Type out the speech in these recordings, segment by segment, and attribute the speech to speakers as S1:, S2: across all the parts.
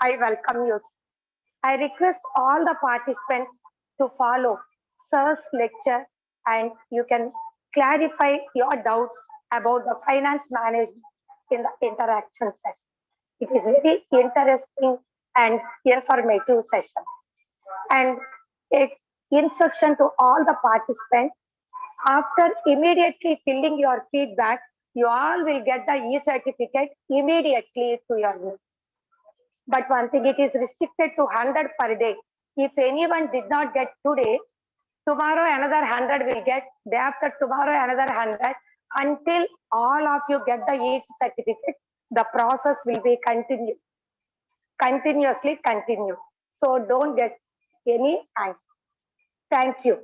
S1: I welcome you. I request all the participants to follow Sir's lecture and you can clarify your doubts about the finance management in the interaction session. It is very interesting and informative session. And a instruction to all the participants, after immediately filling your feedback, you all will get the e-certificate immediately to your mail. But one thing, it is restricted to 100 per day. If anyone did not get today, tomorrow another 100 will get, day after tomorrow another 100, until all of you get the e-certificate. The process will be continuously continue. So don't get any angst. Thank you.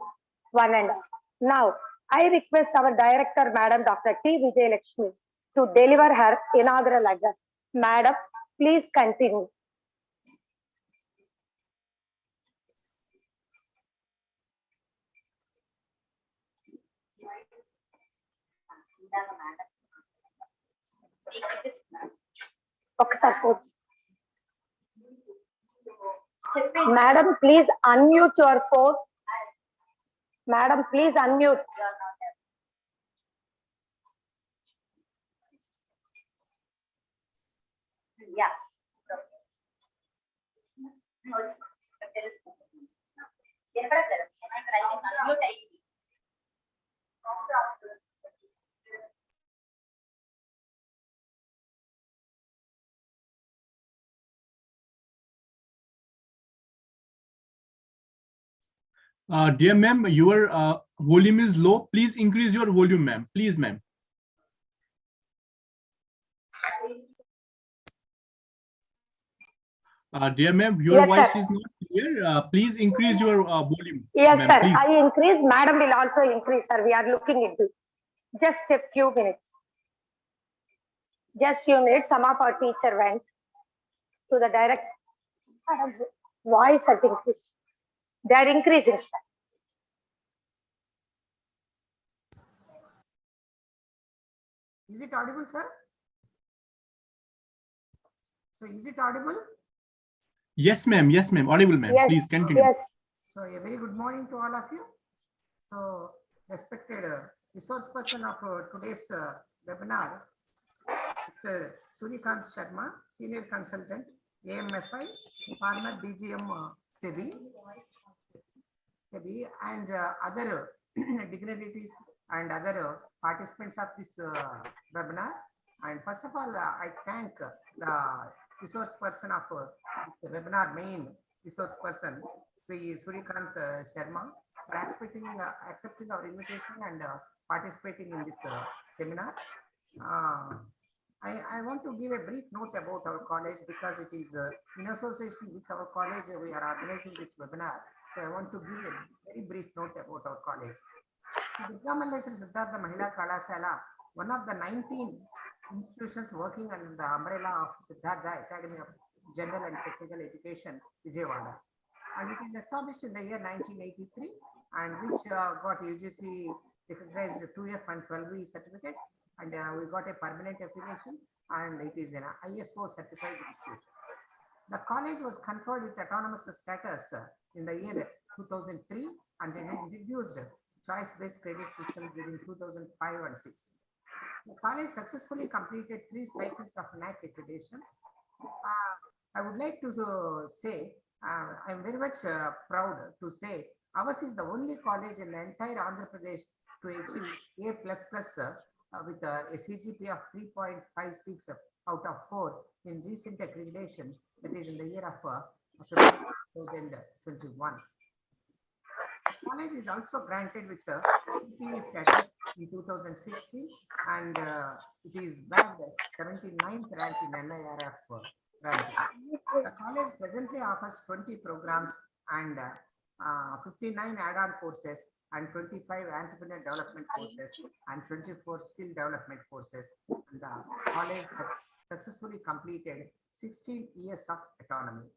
S1: One and all. Now, I request our director, Madam Dr. T. Vijay Lakshmi, to deliver her inaugural address. Madam, please continue. Madam, please unmute your phone. Madam, please unmute.
S2: Yeah.
S3: Dear ma'am, your volume is low. Please increase your volume, ma'am. Please, ma'am. Dear ma'am, your voice is not clear. Please increase your volume.
S1: Yes, sir.
S3: Please.
S1: I increase. Madam will also increase, sir. We are looking into just a few minutes. Just few minutes. Some of our teacher went to the direct voice has increased. They are increasing, sir.
S4: Is it audible, sir? So is it audible?
S3: Yes, ma'am. Yes, ma'am. Audible, ma'am.
S1: Yes,
S3: please continue.
S1: Yes.
S4: So a very good morning to all of you. So respected resource person of today's webinar, Mr. Suryakant Sharma, Senior Consultant, AMFI, former DGM SEBI, and other dignitaries and other participants of this webinar. And first of all, I thank the resource person of the webinar, main resource person, Sri Suryakant Sharma, for accepting our invitation and participating in this seminar. I want to give a brief note about our college because it is in association with our college we are organizing this webinar. So I want to give a very brief note about our college. Durga Malleswari Siddhartha Mahila Kalasala, one of the 19 institutions working under the umbrella of Siddhartha Academy of General and Technical Education, Vijayawada. And it is established in the year 1983 and which got UGC recognized 2F and 12E certificates, and we got a permanent affiliation, and it is an ISO certified institution. The college was conferred with autonomous status in the year 2003 and introduced choice-based credit system during 2005 and 6. The college successfully completed 3 cycles of NAC accreditation. I would like to say, I'm very much proud to say ours is the only college in the entire Andhra Pradesh to achieve A++ with a CGPA of 3.56 out of 4 in recent accreditation, that is in the year of 2021. College is also granted with the PPE status in 2016 and it is bagged 79th rank in NIRF ranking. The college presently offers 20 programs and 59 add-on courses and 25 entrepreneur development courses and 24 skill development courses. And the college successfully completed 16 years of autonomy.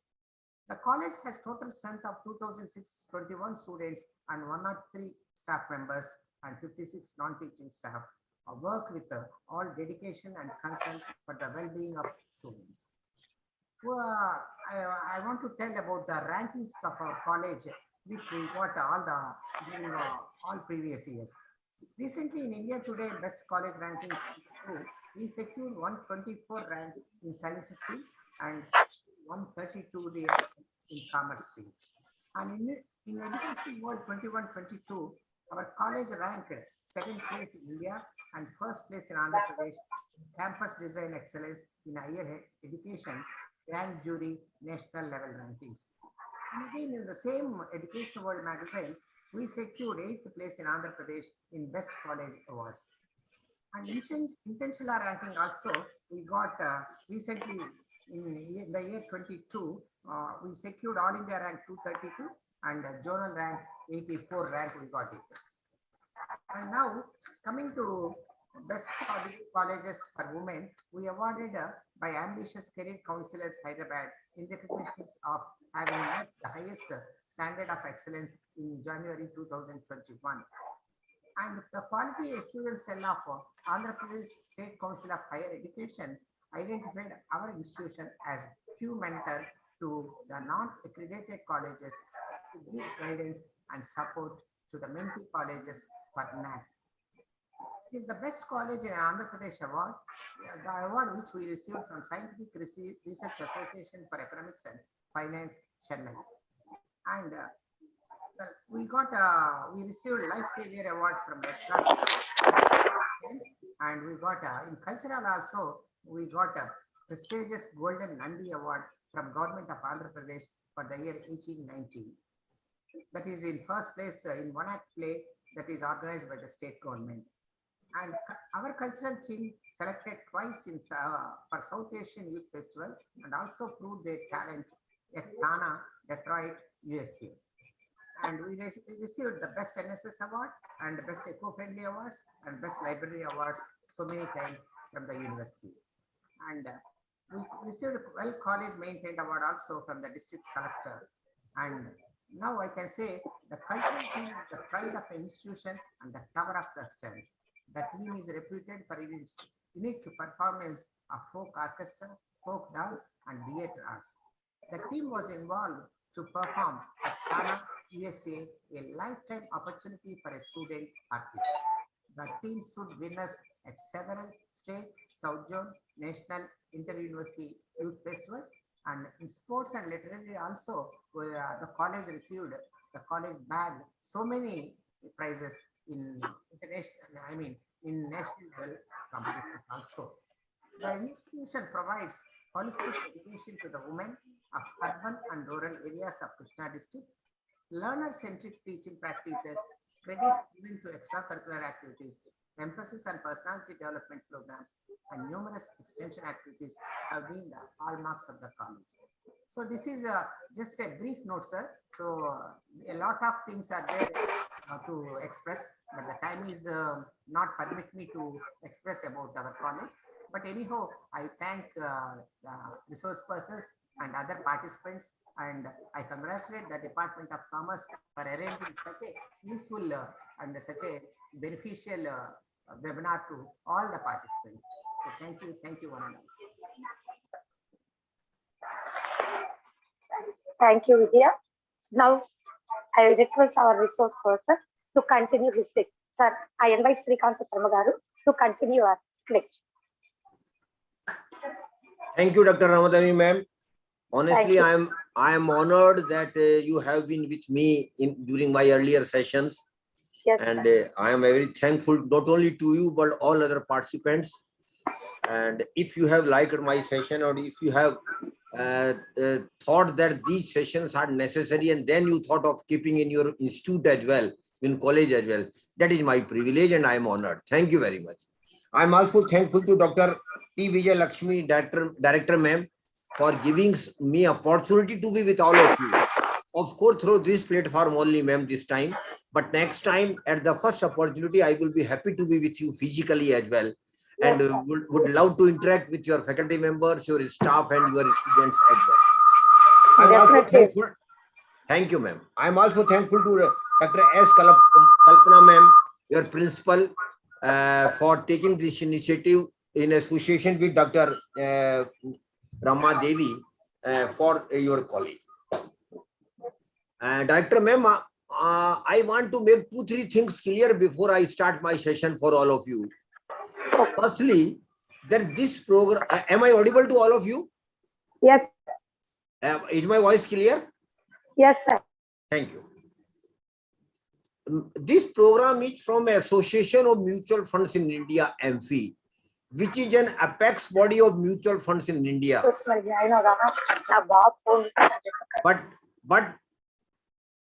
S4: The college has total strength of 2,621 students and 103 staff members and 56 non-teaching staff work with all dedication and concern for the well-being of students. I want to tell about the rankings of our college, which we got during all previous years. Recently in India Today Best College Rankings, we secured 124 rank in science stream and 132 in commerce stream. And in Education World 21-22, our college ranked second place in India and first place in Andhra Pradesh in campus design excellence in higher education grand jury national level rankings. And again, in the same Education World magazine, we secured 8th place in Andhra Pradesh in Best College Awards. And intentional ranking also, we got recently in the year 22, we secured All India rank 232 and Zonal rank 84 rank we got it. And now coming to Best Colleges for Women, we awarded by Ambitious Career Counselors Hyderabad in recognition of having met the highest standard of excellence in January 2021. And the Quality Assurance Cell of Andhra Pradesh State Council of Higher Education identified our institution as Q mentor to the non-accredited colleges to give guidance and support to the mentee colleges for NAC. It is the best college in Andhra Pradesh award, the award which we received from Scientific Research Association for Economics and Finance, Chennai. And we received Life Savior Awards from Red Cross. And we got in cultural also, we got a prestigious Golden Nandi Award from Government of Andhra Pradesh for the year 1819. That is in first place in one act play that is organized by the state government. And our cultural team selected twice for South Asian Youth Festival and also proved their talent at Ghana, Detroit, USA. And we received the Best NSS Award and the Best Eco-Friendly Awards and Best Library Awards so many times from the university. And we received a Well College Maintained Award also from the District Collector. And now I can say the cultural team is the pride of the institution and the cover of the strength. The team is reputed for its unique performance of folk orchestra, folk dance, and theatre arts. The team was involved to perform at Ghana, USA, a lifetime opportunity for a student artist. The team stood winners at several state, South Zone, national, inter-university youth festivals, and in sports and literary also, the college received, the college bagged so many prizes in international, in national level competition also. The institution provides holistic education to the women of urban and rural areas of Krishna district, learner-centric teaching practices, credits given to extracurricular activities, emphasis on personality development programs, and numerous extension activities have been the hallmarks of the college. So this is just a brief note, sir. So a lot of things are there to express, but the time is not permit me to express about our college. But anyhow, I thank the resource persons and other participants, and I congratulate the Department of Commerce for arranging such a useful and such a beneficial webinar to all the participants. So thank you one and all.
S1: Thank you, Vidya. Now, I request our resource person to continue his lecture. Sir, I invite Srikanta Sarmagaru to continue our lecture.
S2: Thank you, Dr. Ramadami, ma'am. Honestly, I am honored that you have been with me during my earlier sessions.
S1: Yes,
S2: and I am very thankful not only to you, but all other participants. And if you have liked my session, or if you have thought that these sessions are necessary, and then you thought of keeping in your institute as well, in college as well, that is my privilege and I am honored. Thank you very much. I am also thankful to Dr. P. Vijay Lakshmi, Director ma'am, for giving me opportunity to be with all of you. Of course, through this platform only, ma'am, this time. But next time, at the first opportunity, I will be happy to be with you physically as well. And would love to interact with your faculty members, your staff, and your students as well. I'm also thankful. Thank you, ma'am. I'm also thankful to Dr. S. Kalpana, ma'am, your principal, for taking this initiative in association with Dr. Rama Devi, for your college. Director ma'am, I want to make 2-3 things clear before I start my session for all of you. Firstly, that this program, am I audible to all of you?
S1: Yes,
S2: Is my voice clear?
S1: yes, sir.
S2: Thank you. This program is from Association of Mutual Funds in India, AMFI, which is an apex body of mutual funds in India. But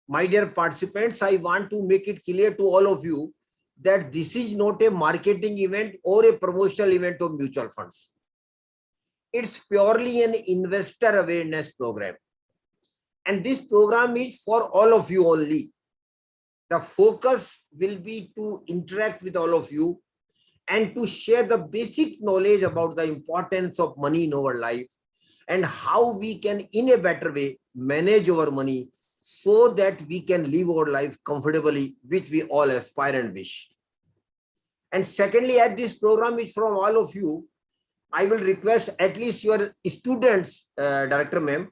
S2: my dear participants, I want to make it clear to all of you that this is not a marketing event or a promotional event of mutual funds. It's purely an investor awareness program. And this program is for all of you only. The focus will be to interact with all of you and to share the basic knowledge about the importance of money in our life and how we can, in a better way, manage our money so that we can live our life comfortably, which we all aspire and wish. And secondly, as this program is from all of you, I will request at least your students, Director ma'am,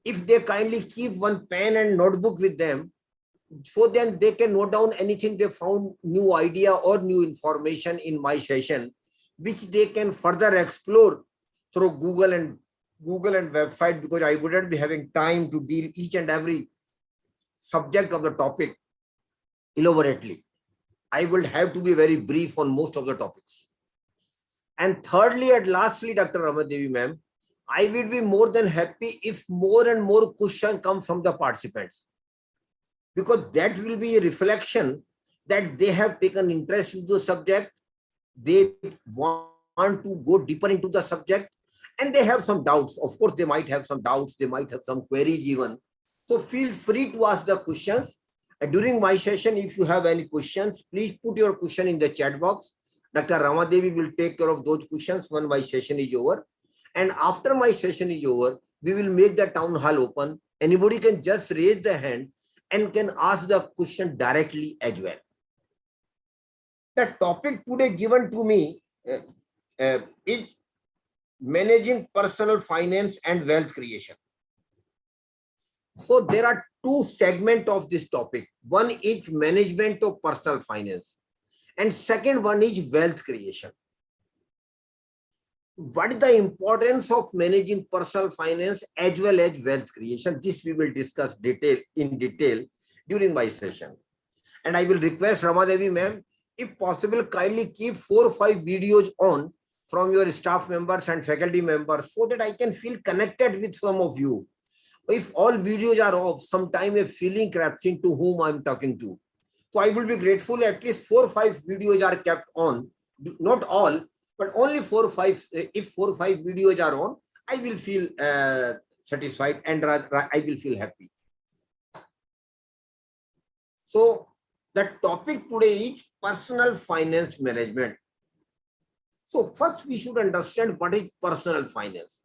S2: if they kindly keep one pen and notebook with them, so then they can note down anything they found, new idea or new information in my session, which they can further explore through Google and website, because I wouldn't be having time to deal each and every subject of the topic elaborately. I will have to be very brief on most of the topics. And thirdly and lastly, Dr. Ramadevi ma'am, I will be more than happy if more and more questions come from the participants, because that will be a reflection that they have taken interest in the subject, they want to go deeper into the subject, and they have some doubts. Of course, they might have some doubts, they might have some queries even. So feel free to ask the questions. And during my session, if you have any questions, please put your question in the chat box. Dr. Ramadevi will take care of those questions when my session is over. And after my session is over, we will make the town hall open. Anybody can just raise the hand and can ask the question directly as well. The topic today given to me is managing personal finance and wealth creation. So there are two segments of this topic. One is management of personal finance, and second one is wealth creation. What is the importance of managing personal finance as well as wealth creation? This we will discuss in detail during my session. And I will request Ramadevi ma'am, if possible, kindly keep 4 or 5 videos on from your staff members and faculty members so that I can feel connected with some of you. If all videos are off, sometime a feeling creeps into whom I'm talking to. So I will be grateful at least 4 or 5 videos are kept on, not all, but only 4 or 5. If 4 or 5 videos are on, I will feel satisfied and I will feel happy. So the topic today is personal finance management. So first we should understand what is personal finance.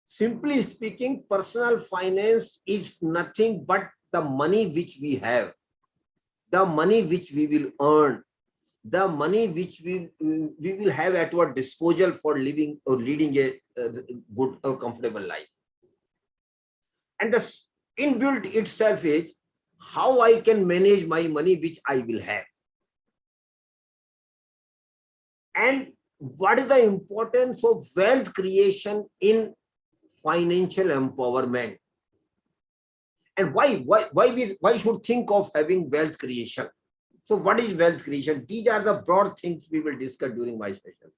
S2: Simply speaking, personal finance is nothing but the money which we have, the money which we will earn, the money which we will have at our disposal for living or leading a good or comfortable life. And the inbuilt itself is how I can manage my money which I will have. And what is the importance of wealth creation in financial empowerment? And why should think of having wealth creation? So what is wealth creation? These are the broad things we will discuss during my session.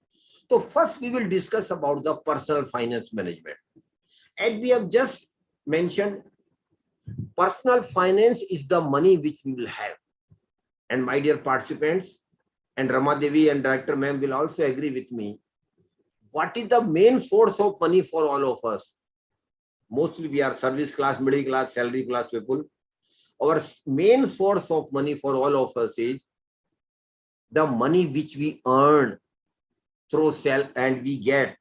S2: So first we will discuss about the personal finance management. As we have just mentioned, personal finance is the money which we will have. And my dear participants, and Ramadevi and Director ma'am will also agree with me, what is the main source of money for all of us? Mostly we are service class, middle class, salary class people. Our main source of money for all of us is the money which we earn through sell and we get.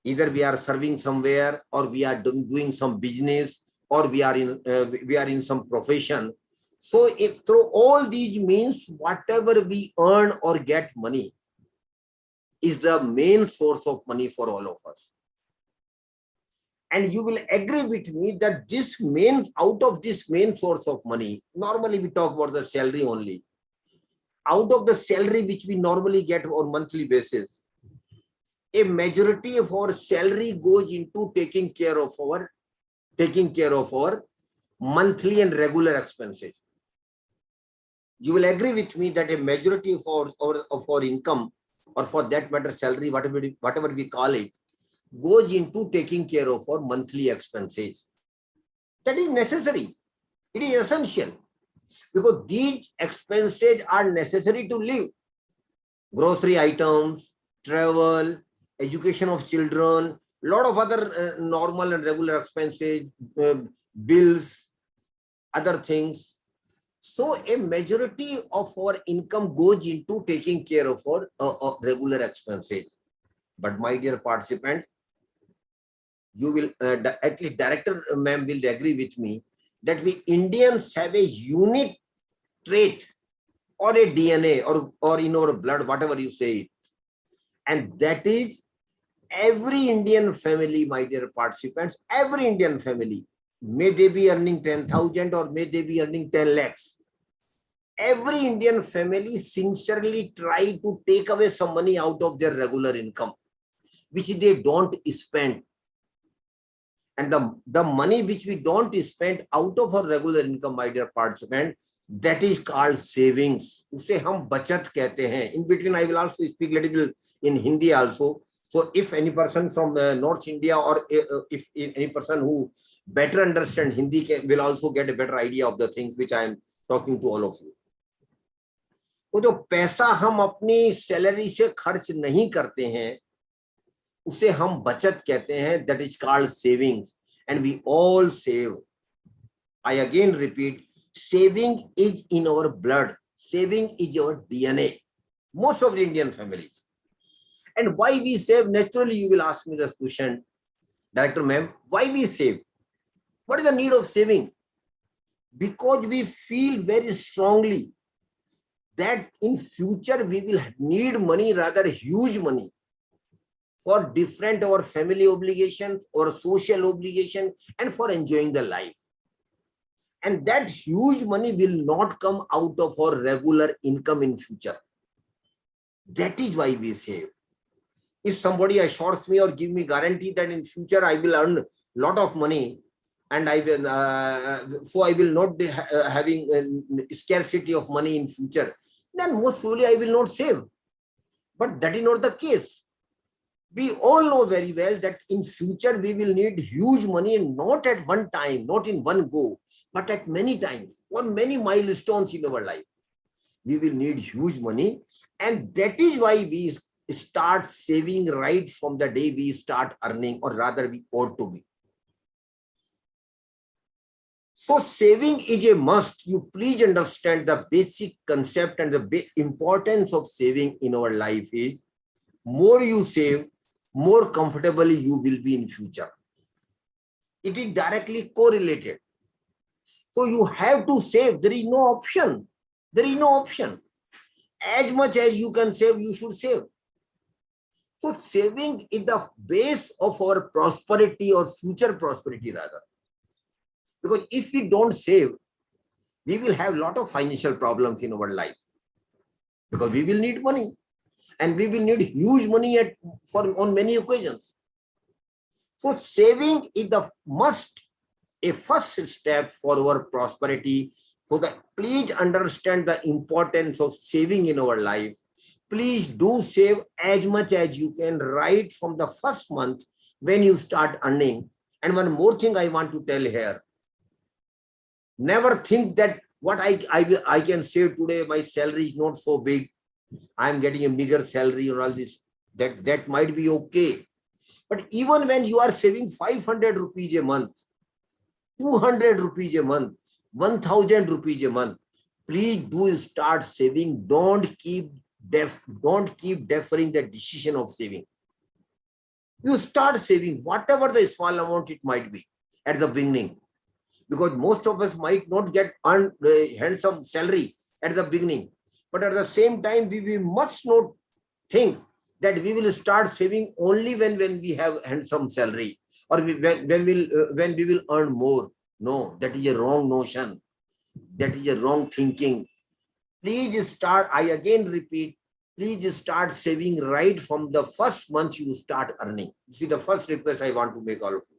S2: Either we are serving somewhere, or we are doing some business, or we are in some profession. So if through all these means, whatever we earn or get money is the main source of money for all of us. And you will agree with me that out of this main source of money, normally we talk about the salary only. Out of the salary which we normally get on monthly basis, a majority of our salary goes into taking care of our monthly and regular expenses. You will agree with me that a majority of our income, or for that matter salary, whatever we call it, goes into taking care of our monthly expenses. That is necessary. It is essential, because these expenses are necessary to live. Grocery items, travel, education of children, lot of other normal and regular expenses, bills, other things. So a majority of our income goes into taking care of our regular expenses. But my dear participants, you will, at least director ma'am will agree with me, that we Indians have a unique trait or a DNA or in our blood, whatever you say. And that is, every Indian family, my dear participants, every Indian family, may they be earning 10,000 or may they be earning 10 lakhs. Every Indian family sincerely try to take away some money out of their regular income, which they don't spend. And the money which we don't spend out of our regular income, my dear participant, that is called savings. उसे हम बचत कहते हैं. In between, I will also speak little bit in Hindi also. So if any person from North India, or if any person who better understand Hindi will also get a better idea of the things which I am talking to all of you. वो जो पैसा हम अपनी salary से खर्च नहीं करते हैं, उसे हम बचत कहते हैं. That is called savings, and we all save. I again repeat, saving is in our blood. Saving is our DNA. Most of the Indian families. And why we save? Naturally, you will ask me this question, Director ma'am, why we save? What is the need of saving? Because we feel very strongly that in future we will need money, rather huge money, for different our family obligations or social obligation, and for enjoying the life. And that huge money will not come out of our regular income in future. That is why we save. If somebody assures me or give me guarantee that in future I will earn a lot of money, and I will, so I will not be having a scarcity of money in future, then most probably I will not save. But that is not the case. We all know very well that in future we will need huge money, and not at one time, not in one go, but at many times, for many milestones in our life. We will need huge money, and that is why we start saving right from the day we start earning, or rather we ought to be. So saving is a must. You please understand the basic concept and the importance of saving in our life is, more you save, more comfortably you will be in future. It is directly correlated. So you have to save. There is no option. There is no option. As much as you can save, you should save. So saving is the base of our prosperity, or future prosperity rather. Because if we don't save, we will have a lot of financial problems in our life. Because we will need money. And we will need huge money on many occasions. So saving is the a first step for our prosperity. So that please understand the importance of saving in our life. Please do save as much as you can right from the first month when you start earning. And one more thing I want to tell here. Never think that what I can save today, my salary is not so big. I am getting a bigger salary or all this. That might be okay. But even when you are saving 500 rupees a month, 200 rupees a month, 1000 rupees a month, please do start saving. Don't keep deferring the decision of saving. You start saving whatever the small amount it might be at the beginning, because most of us might not get handsome salary at the beginning. But at the same time, we must not think that we will start saving only when we have handsome salary, or when we will earn more. No, that is a wrong notion. That is a wrong thinking. Please start, I again repeat, please start saving right from the first month you start earning. This is the first request I want to make all of you.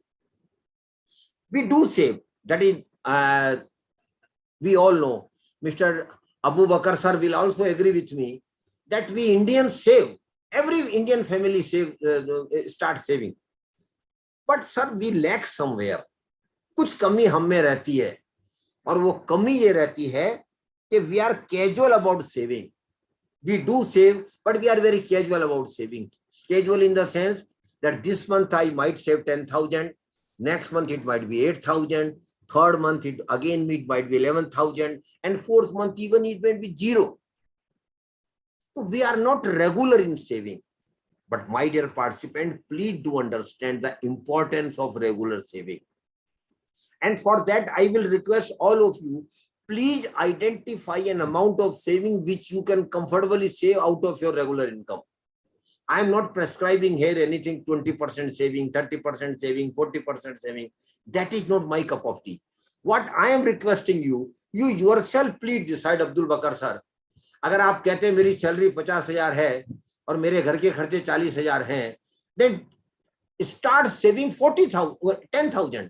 S2: We do save. That is, we all know. Mr. Abu Bakr sir will also agree with me that we Indians save. Every Indian family start saving. But sir, we lack somewhere. कुछ कमी हम में रहती है, और वो कमी ये रहती है कि we are casual about saving. We do save, but we are very casual about saving. Casual in the sense that this month I might save 10,000, next month it might be 8,000, third month it might be 11,000, and fourth month even it might be 0. So we are not regular in saving. But my dear participant, please do understand the importance of regular saving. And for that, I will request all of you, please identify an amount of saving which you can comfortably save out of your regular income. I am not prescribing here anything 20% saving, 30% saving, 40% saving. That is not my cup of tea. What I am requesting you, you yourself please decide, Abdul Bakr sir. अगर आप कहते हैं मेरी salary 50,000 है और मेरे घर के खर्चे 40,000 हैं, then start saving 10,000.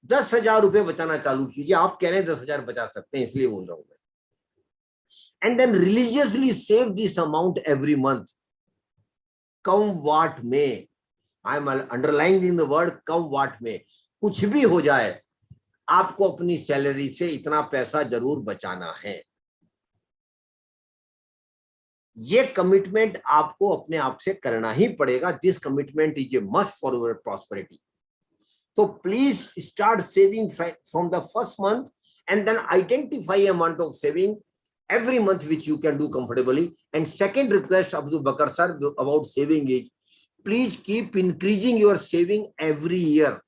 S2: 10,000 रुपए बचाना चालू कीजिए. आप कह रहे हैं 10,000 बचा सकते हैं, इसलिए बोल रहा हूं मैं. And then religiously save this amount every month. Come what may. I am underlining the word come what may. कुछ भी हो जाए, आपको अपनी सैलरी से इतना पैसा जरूर बचाना है. ये कमिटमेंट आपको अपने आप से करना ही पड़ेगा. This commitment is a must for your prosperity. So please start saving from the first month and then identify amount of saving every month which you can do comfortably. And second request, Abdul Bakr sir, about saving is, please keep increasing your saving every year.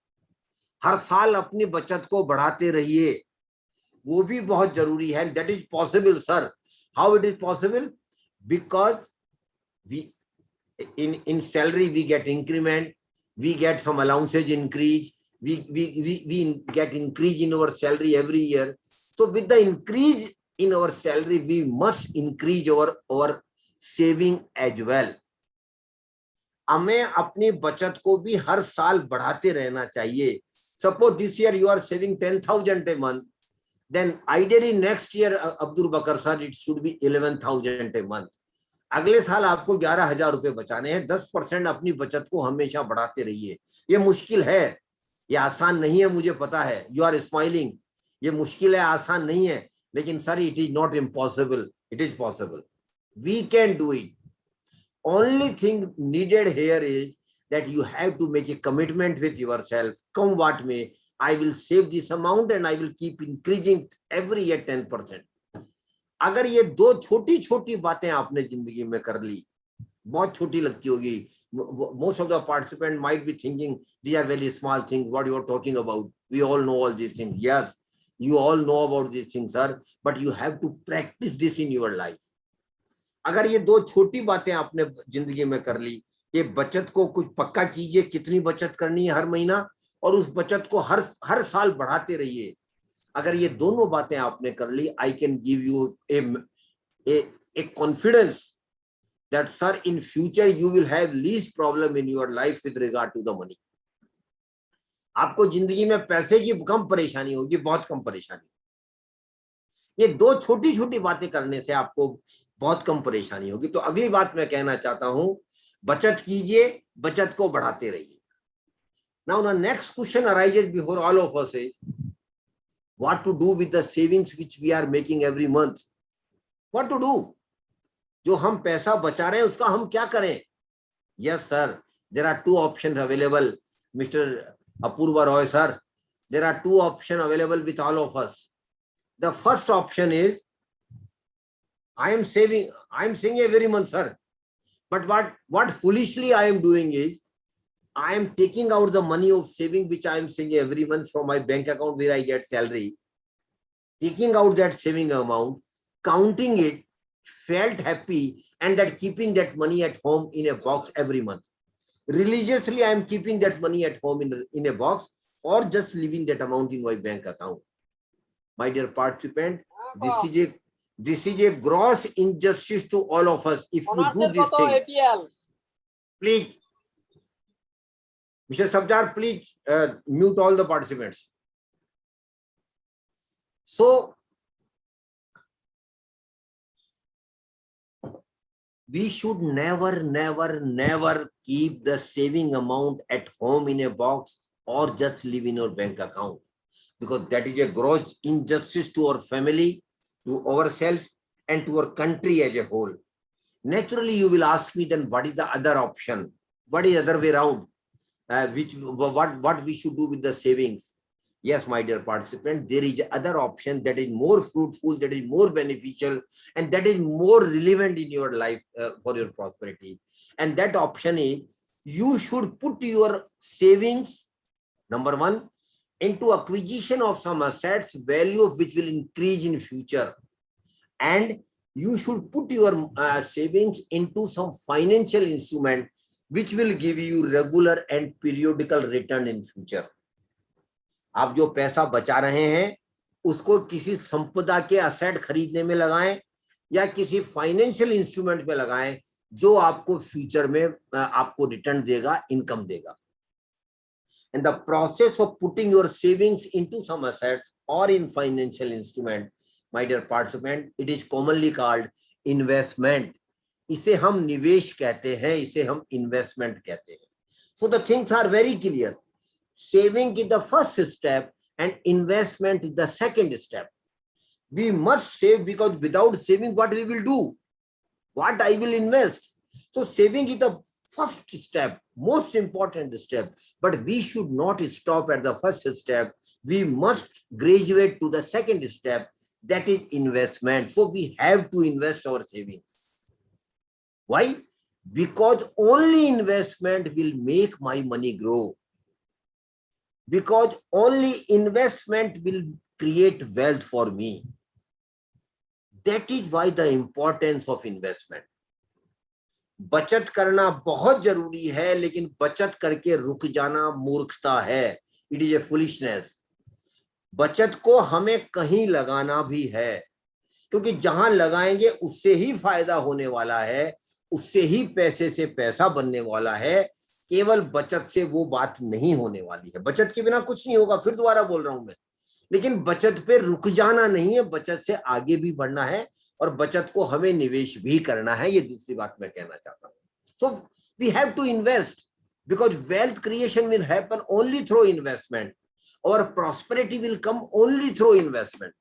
S2: हर साल अपनी बचत को बढ़ाते रहिए. वो भी बहुत जरूरी है. That is possible, sir. How it is possible? Because we in salary we get increment, we get some allowances increase, we get increase in our salary every year. So with the increase in our salary, we must increase our saving as well. हमें अपनी बचत को भी हर साल बढ़ाते रहना चाहिए. Suppose this year you are saving 10,000 a month, then ideally next year, Abdul Bakr sir, it should be 11,000 a month. अगले साल आपको 11,000 रुपए बचाने हैं. 10% अपनी बचत को हमेशा बढ़ाते रहिए. ये मुश्किल है, ये आसान नहीं है, मुझे पता है. You are smiling. ये मुश्किल है, आसान नहीं है, लेकिन sir it is not impossible. It is possible. We can do it. Only thing needed here is that you have to make a commitment with yourself. Come what may, I will save this amount and I will keep increasing every year 10%. अगर ये दो छोटी छोटी बातें आपने जिंदगी में कर ली, बहुत छोटी लगती होगी. Most of the participants might be thinking these are very small things. What you are talking about? We all know all these things. Yes, you all know about these things, sir. But you have to practice this in your life. अगर ये दो छोटी बातें आपने जिंदगी में कर ली, ये बचत को कुछ पक्का कीजिए, कितनी बचत करनी है हर महीना, और उस बचत को हर साल बढ़ाते रहिए. अगर ये दोनों बातें आपने कर ली, I can give you a confidence that sir, in future you will have least problem in your life with regard to the money. आपको जिंदगी में पैसे की कम परेशानी होगी, बहुत कम परेशानी. ये दो छोटी छोटी बातें करने से आपको बहुत कम परेशानी होगी. तो अगली बात मैं कहना चाहता हूं, बचत कीजिए, बचत को बढ़ाते रहिए. Now the next question arises before all of us is, what to do with the savings which we are making every month? What to do? जो हम पैसा बचा रहे हैं उसका हम क्या करें? Yes sir, there are two options available. Mr. Apurva Roy sir, there are two options available with all of us. The first option is, I am saving every month, sir. But what foolishly I am doing is, I am taking out the money of saving which I am saving every month from my bank account where I get salary, taking out that saving amount, counting it, felt happy, and that keeping that money at home in a box every month. Religiously, I am keeping that money at home in a box or just leaving that amount in my bank account. My dear participant, this is a gross injustice to all of us. If you do this thing, please, Mr. Sabjar, please mute all the participants. So, we should never keep the saving amount at home in a box or just leave in your bank account, because that is a gross injustice to our family, to ourselves, and to our country as a whole. Naturally, you will ask me then what is the other option? What is the other way around? What we should do with the savings? Yes, my dear participant, there is other option that is more fruitful, that is more beneficial, and that is more relevant in your life for your prosperity. And that option is, you should put your savings, number one, into acquisition of some assets, value of which will increase in future. And you should put your savings into some financial instrument which will give you regular and periodical return in future. आप जो पैसा बचा रहे हैं उसको किसी संपदा के असेट खरीदने में लगाएं या किसी फाइनेंशियल इंस्ट्रूमेंट में लगाएं जो आपको फ्यूचर में आपको रिटर्न देगा, इनकम देगा. And the process of putting your savings into some assets or in financial instrument, my dear participant, it is commonly called investment. इसे हम निवेश कहते हैं, इसे हम इन्वेस्टमेंट कहते हैं. So the things are very clear. Saving is the first step and investment is the second step. We must save, because without saving, what we will do? What I will invest? So saving is the first step, most important step, but we should not stop at the first step. We must graduate to the second step, that is investment. So we have to invest our savings. Why? Because only investment will make my money grow. Because only investment will create wealth for me. That is why the importance of investment. बचत करना बहुत जरूरी है, लेकिन बचत करके रुक जाना मूर्खता है. It is a foolishness. बचत को हमें कहीं लगाना भी है, क्योंकि जहां लगाएंगे उससे ही फायदा होने वाला है, उससे ही पैसे से पैसा बनने वाला है. केवल बचत से वो बात नहीं होने वाली है. बचत के बिना कुछ नहीं होगा, फिर दोबारा बोल रहा हूं मैं. लेकिन बचत पे रुक जाना नहीं है, बचत से आगे भी बढ़ना है और बचत को हमें निवेश भी करना है. ये दूसरी बात मैं कहना चाहता हूं. So we have to invest, because wealth creation will happen only through investment, और prosperity will come only through investment.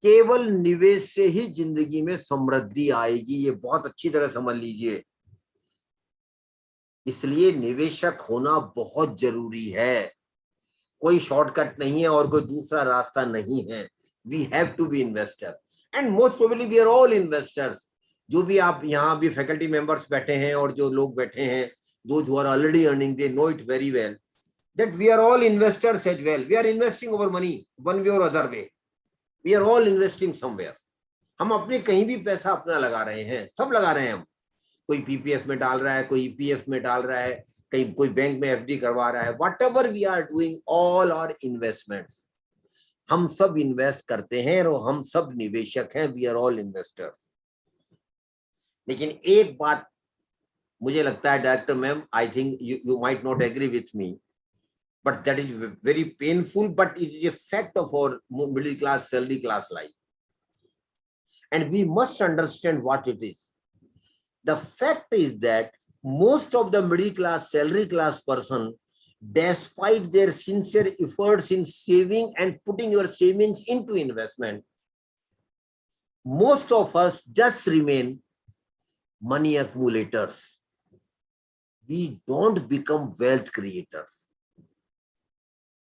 S2: केवल निवेश से ही जिंदगी में समृद्धि आएगी, ये बहुत अच्छी तरह समझ लीजिए. इसलिए निवेशक होना बहुत जरूरी है. कोई शॉर्टकट नहीं है और कोई दूसरा रास्ता नहीं है. We have to be investor, and most probably we are all investors. जो भी आप यहाँ भी फैकल्टी मेंबर्स बैठे हैं और जो लोग बैठे हैं, those who are already earning, they know it very well that we are all investors as well. We are investing our money one way or other way. We are all investing somewhere. हम अपने कहीं भी पैसा अपना लगा रहे हैं, सब लगा रहे हैं हम. कोई पीपीएफ में डाल रहा है, कोई ईपीएफ में डाल रहा है, कहीं कोई बैंक में एफडी करवा रहा है. Whatever we are doing, all are investments. हम सब इन्वेस्ट करते हैं और हम सब निवेशक हैं. We are all investors. लेकिन एक बात मुझे लगता है director ma'am, I think you might not agree with me, but that is very painful, but it is a fact of our middle class, salary class life. And we must understand what it is. The fact is that most of the middle class, salary class person, despite their sincere efforts in saving and putting your savings into investment, most of us just remain money accumulators. We don't become wealth creators.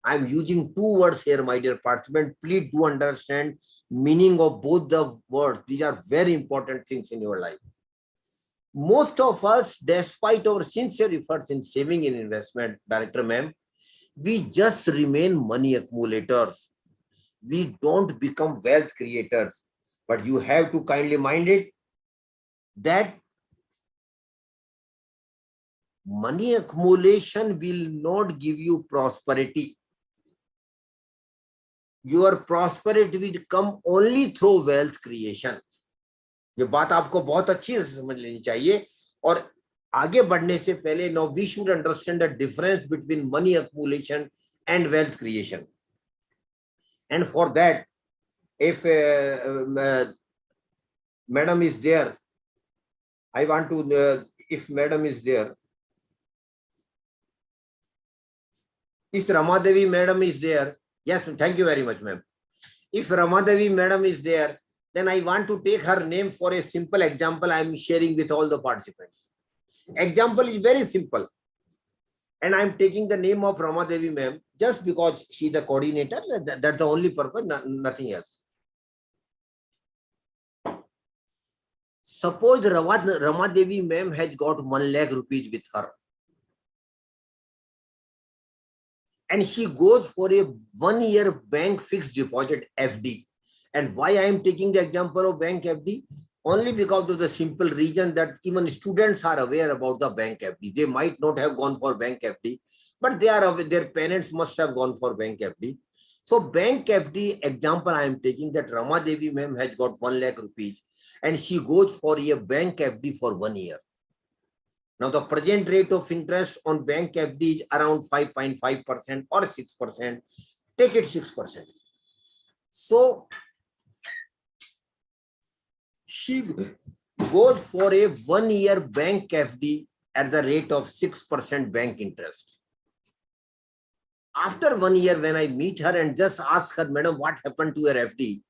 S2: I'm using two words here, my dear participant. Please do understand meaning of both the words. These are very important things in your life. Most of us, despite our sincere efforts in saving and investment, Director ma'am, we just remain money accumulators. We don't become wealth creators. But you have to kindly mind it that money accumulation will not give you prosperity. Your prosperity will come only through wealth creation. ये बात आपको बहुत अच्छी से समझ लेनी चाहिए. और आगे बढ़ने से पहले now we should understand the difference between money accumulation and wealth creation. And for that, if madam is there, I want to, if madam is there, if Ramadevi madam is there, yes, thank you very much, ma'am. If Ramadevi madam is there, then I want to take her name for a simple example I am sharing with all the participants. Example is very simple. And I am taking the name of Ramadevi ma'am just because she is the coordinator. That's the only purpose, nothing else. Suppose Ramadevi ma'am has got 1 lakh rupees with her. And she goes for a 1-year bank fixed deposit FD. And why I am taking the example of bank FD? Only because of the simple reason that even students are aware about the bank FD. They might not have gone for bank FD, but they are aware, their parents must have gone for bank FD. So bank FD example I am taking, that Ramadevi ma'am has got 1 lakh rupees and she goes for a bank FD for 1 year. Now the present rate of interest on bank FD is around 5.5% or 6%. Take it 6%. So she goes for a 1-year bank FD at the rate of 6% bank interest. After 1 year, when I meet her and just ask her, madam, what happened to your FD?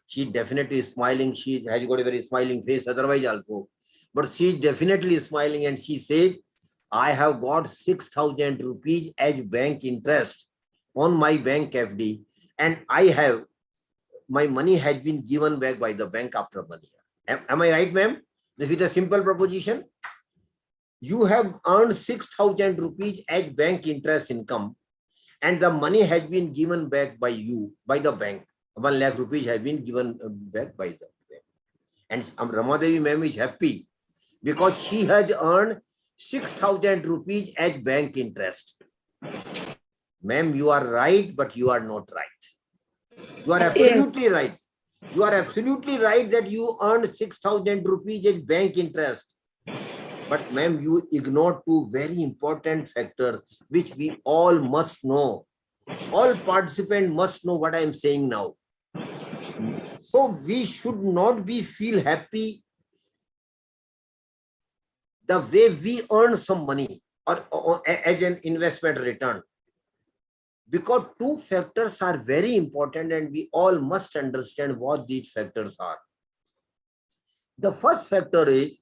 S2: She definitely is smiling. She has got a very smiling face otherwise also. But she is definitely smiling and she says, I have got 6,000 rupees as bank interest on my bank FD. And I have, my money has been given back by the bank after 1 year. Am I right, ma'am? This is a simple proposition. You have earned 6,000 rupees as bank interest income and the money has been given back by you, by the bank. 1 lakh rupees has been given back by the bank. And Ramadevi ma'am is happy because she has earned 6,000 rupees as bank interest. Ma'am, you are right, but you are not right. You are absolutely right. You are absolutely right that you earned 6,000 rupees as bank interest. But ma'am, you ignore 2 very important factors which we all must know. All participants must know what I am saying now. So we should not be feel happy the way we earn some money or as an investment return. Because 2 factors are very important and we all must understand what these factors are. The first factor is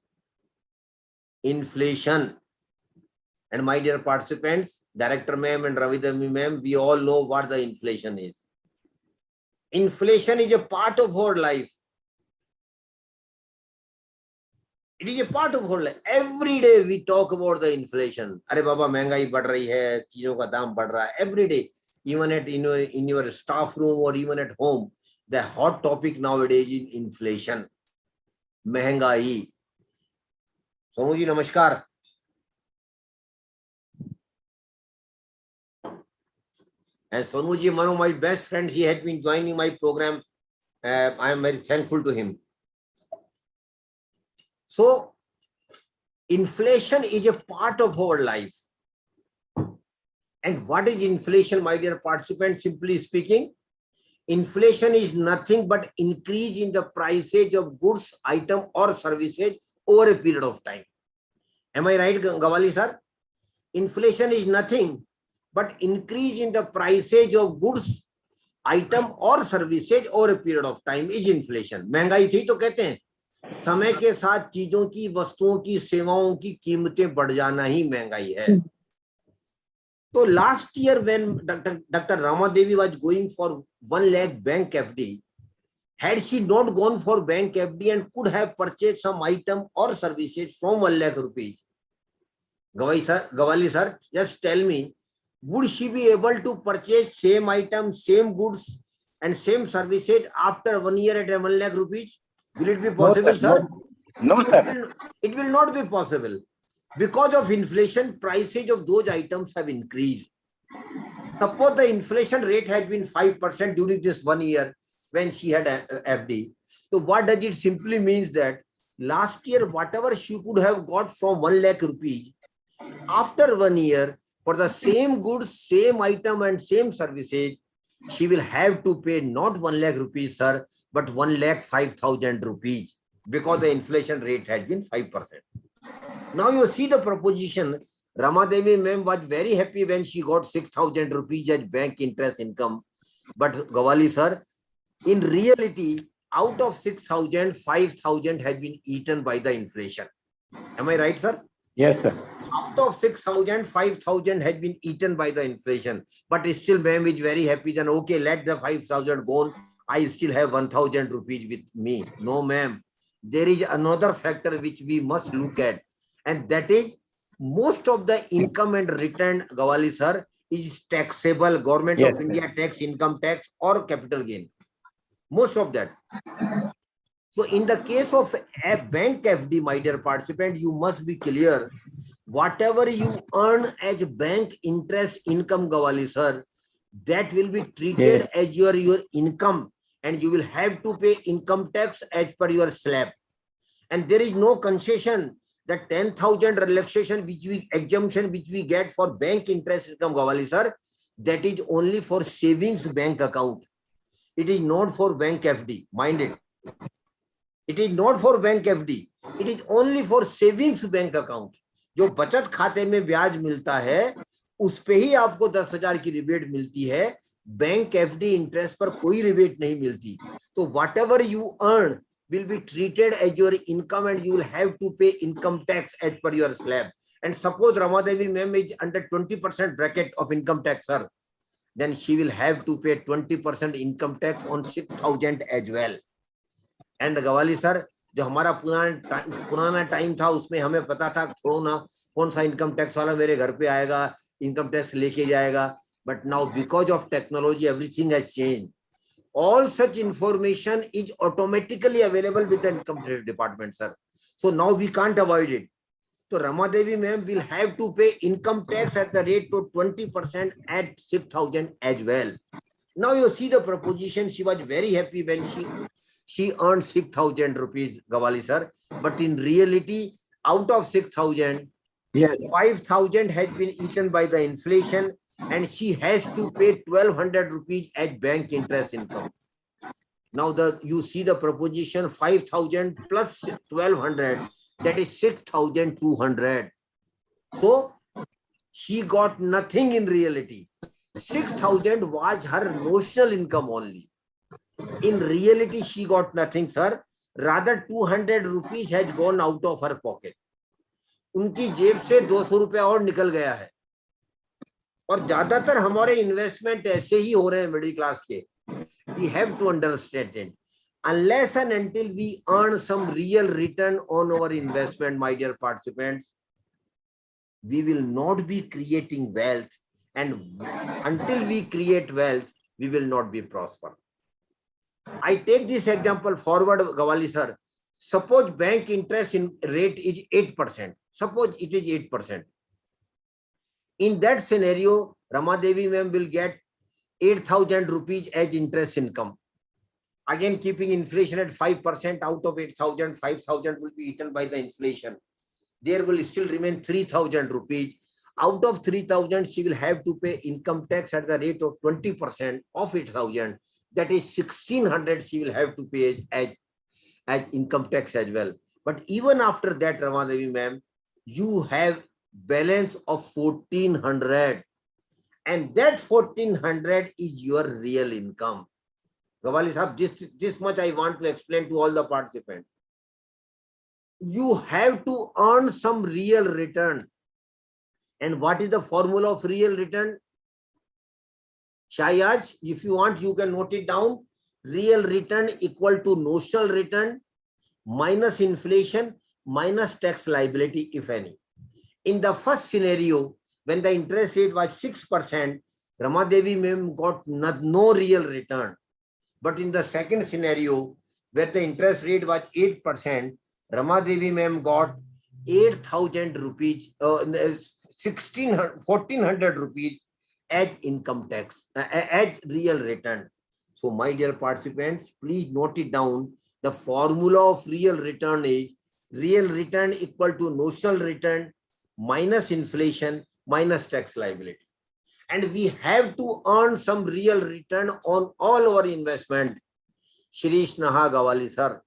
S2: inflation. And my dear participants, Director ma'am and Ravidevi ma'am, we all know what the inflation is. Inflation is a part of our life. It is a part of our life. Every day we talk about the inflation. Arey baba, महंगाई बढ़ रही है, चीजों का दाम बढ़ रहा है. Every day, even at in your staff room or even at home, the hot topic nowadays is inflation. महंगाई. Sonu ji, namaskar. And Sonu ji, one of my best friends, he had been joining my program. I am very thankful to him. So, inflation is a part of our life. And what is inflation, my dear participants? Simply speaking, inflation is nothing but increase in the prices of goods, item or services over a period of time. Am I right, Gawali sir? Inflation is nothing but increase in the prices of goods, item or services over a period of time is inflation. महंगाई थी तो कहते हैं समय के साथ चीजों की, वस्तुओं की, सेवाओं की कीमतें बढ़ जाना ही महंगाई है. तो last year when Dr. Ramadevi was going for 1 lakh bank FD, had she not gone for bank FD and could have purchased some item or services from 1 lakh rupees, Gawali sir, just tell me, would she be able to purchase same item, same goods and same services after 1 year at 1 lakh rupees? Will it be possible,
S5: No, sir? No, sir.
S2: It will not be possible. Because of inflation, prices of those items have increased. Suppose the inflation rate has been 5% during this 1 year when she had a FD. So what does it simply means that last year, whatever she could have got from 1 lakh rupees, after 1 year, for the same goods, same item and same services, she will have to pay not 1 lakh rupees, sir, but 1,05,000 rupees because the inflation rate has been 5%. Now you see the proposition. Ramadevi ma'am was very happy when she got 6,000 rupees as bank interest income. But Gawali sir, in reality, out of 6,000, 5,000 has been eaten by the inflation. Am I right, sir?
S5: Yes, sir.
S2: Out of 6,000, 5,000 has been eaten by the inflation. But still ma'am is very happy. Then okay, let the 5,000 go. I still have 1,000 rupees with me. No ma'am. There is another factor which we must look at. And that is most of the income and return, Gawali sir, is taxable. Government
S5: Yes,
S2: of India tax, income tax or capital gain. Most of that. So in the case of a bank FD, my dear participant, you must be clear. Whatever you earn as bank interest income, Gawali sir, that will be treated as your income, and you will have to pay income tax as per your slab. And there is no concession. The 10,000 relaxation exemption which we get for bank interest income, Gawali sir, that is only for savings bank account. It is not for bank FD. Mind it. It is not for bank FD. It is only for savings bank account. जो बचत खाते में ब्याज मिलता है, उस पे ही आपको 10,000 की रिबेट मिलती है. बैंक एफडी इंटरेस्ट पर कोई रिबेट नहीं मिलती. तो whatever you earn will be treated as your income, and you will have to pay income tax as per your slab. And suppose Ramadevi ma'am is under 20% bracket of income tax, sir, then she will have to pay 20% income tax on 6,000 as well. And Gawali sir, जो हमारा पुराना time था उसमें हमें पता था छोड़ो ना कौन सा इनकम टैक्स वाला मेरे घर पे आएगा, इनकम टैक्स लेके जाएगा. But now because of technology, everything has changed. All such information is automatically available with the income tax department, sir. So now we can't avoid it. So Ramadevi ma'am will have to pay income tax at the rate of 20% at 6,000 as well. Now you see the proposition. She was very happy when she earned 6,000 rupees, Gawali sir. But in reality, out of 6,000, 5,000 has been eaten by the inflation, and she has to pay 1,200 rupees as bank interest income. Now you see the proposition 5,000 plus 1,200, that is 6,200. So she got nothing in reality. 6,000 was her notional income only. In reality, she got nothing, sir. Rather, 200 rupees has gone out of her pocket. उनकी जेब से 200 रुपया और निकल गया है. और ज्यादातर हमारे इन्वेस्टमेंट ऐसे ही हो रहे हैं मिडिल क्लास के. We have to understand it. Unless and until we earn some real return on our investment, my dear participants, we will not be creating wealth. And until we create wealth, we will not be prosper. I take this example forward, Gawali sir. Suppose bank interest in rate is 8%. Suppose it is 8%. In that scenario, Ramadevi ma'am will get 8,000 rupees as interest income. Again, keeping inflation at 5%, out of 8,000, 5,000 will be eaten by the inflation. There will still remain 3,000 rupees. Out of 3,000, she will have to pay income tax at the rate of 20% of 8,000. That is 1,600 she will have to pay as income tax as well. But even after that, Ramadevi ma'am, you have balance of 1,400. And that 1,400 is your real income. Gawali sahab, this much I want to explain to all the participants. You have to earn some real return. And what is the formula of real return? Shayaj, if you want, you can note it down. Real return equal to notional return minus inflation minus tax liability, if any. In the first scenario, when the interest rate was 6%, Ramadevi ma'am got no real return. But in the second scenario, where the interest rate was 8%, Ramadevi ma'am got 8,000 rupees, 1,400 rupees as income tax, as real return. So my dear participants, please note it down. The formula of real return is real return equal to notional return minus inflation minus tax liability. And we have to earn some real return on all our investment. Shirish Naha Gawali sir.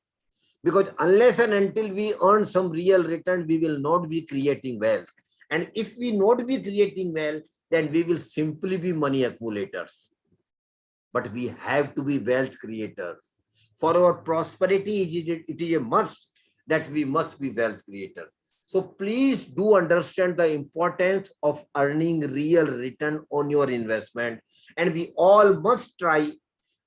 S2: Because unless and until we earn some real return, we will not be creating wealth. And if we not be creating wealth, then we will simply be money accumulators. But we have to be wealth creators. For our prosperity, it is a must that we must be wealth creators. So please do understand the importance of earning real return on your investment. And we all must try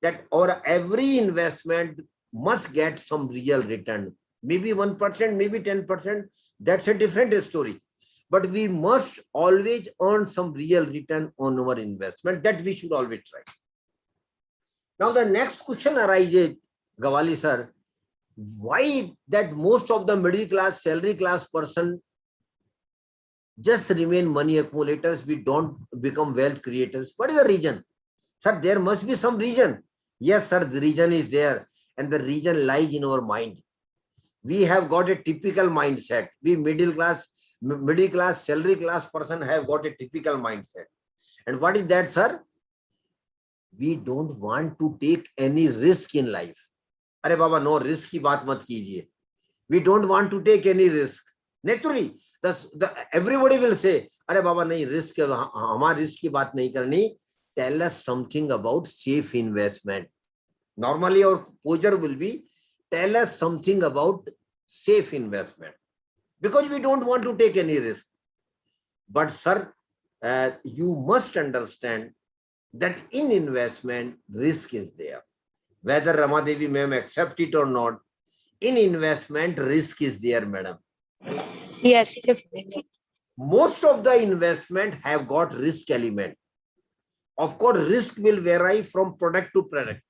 S2: that our every investment must get some real return. Maybe 1%, maybe 10%. That's a different story. But we must always earn some real return on our investment. That we should always try. Now the next question arises, Gawali sir, why that most of the middle class, salary class person just remain money accumulators? We don't become wealth creators. What is the reason? Sir, there must be some reason. Yes, sir, the reason is there. And the reason lies in our mind. We have got a typical mindset. We middle class, salary class person have got a typical mindset. And what is that, sir? We don't want to take any risk in life. Arey Baba, no risk ki baat mat kijiye. We don't want to take any risk. Naturally, everybody will say, Arey Baba, nahi risk, hamara risk ki baat nahi karni. Tell us something about safe investment. Normally, our posture will be, tell us something about safe investment. Because we don't want to take any risk. But sir, you must understand that in investment, risk is there. Whether Ramadevi ma'am accept it or not, in investment, risk is there, madam.
S5: Yes, it is.
S2: Most of the investment have got risk element. Of course, risk will vary from product to product.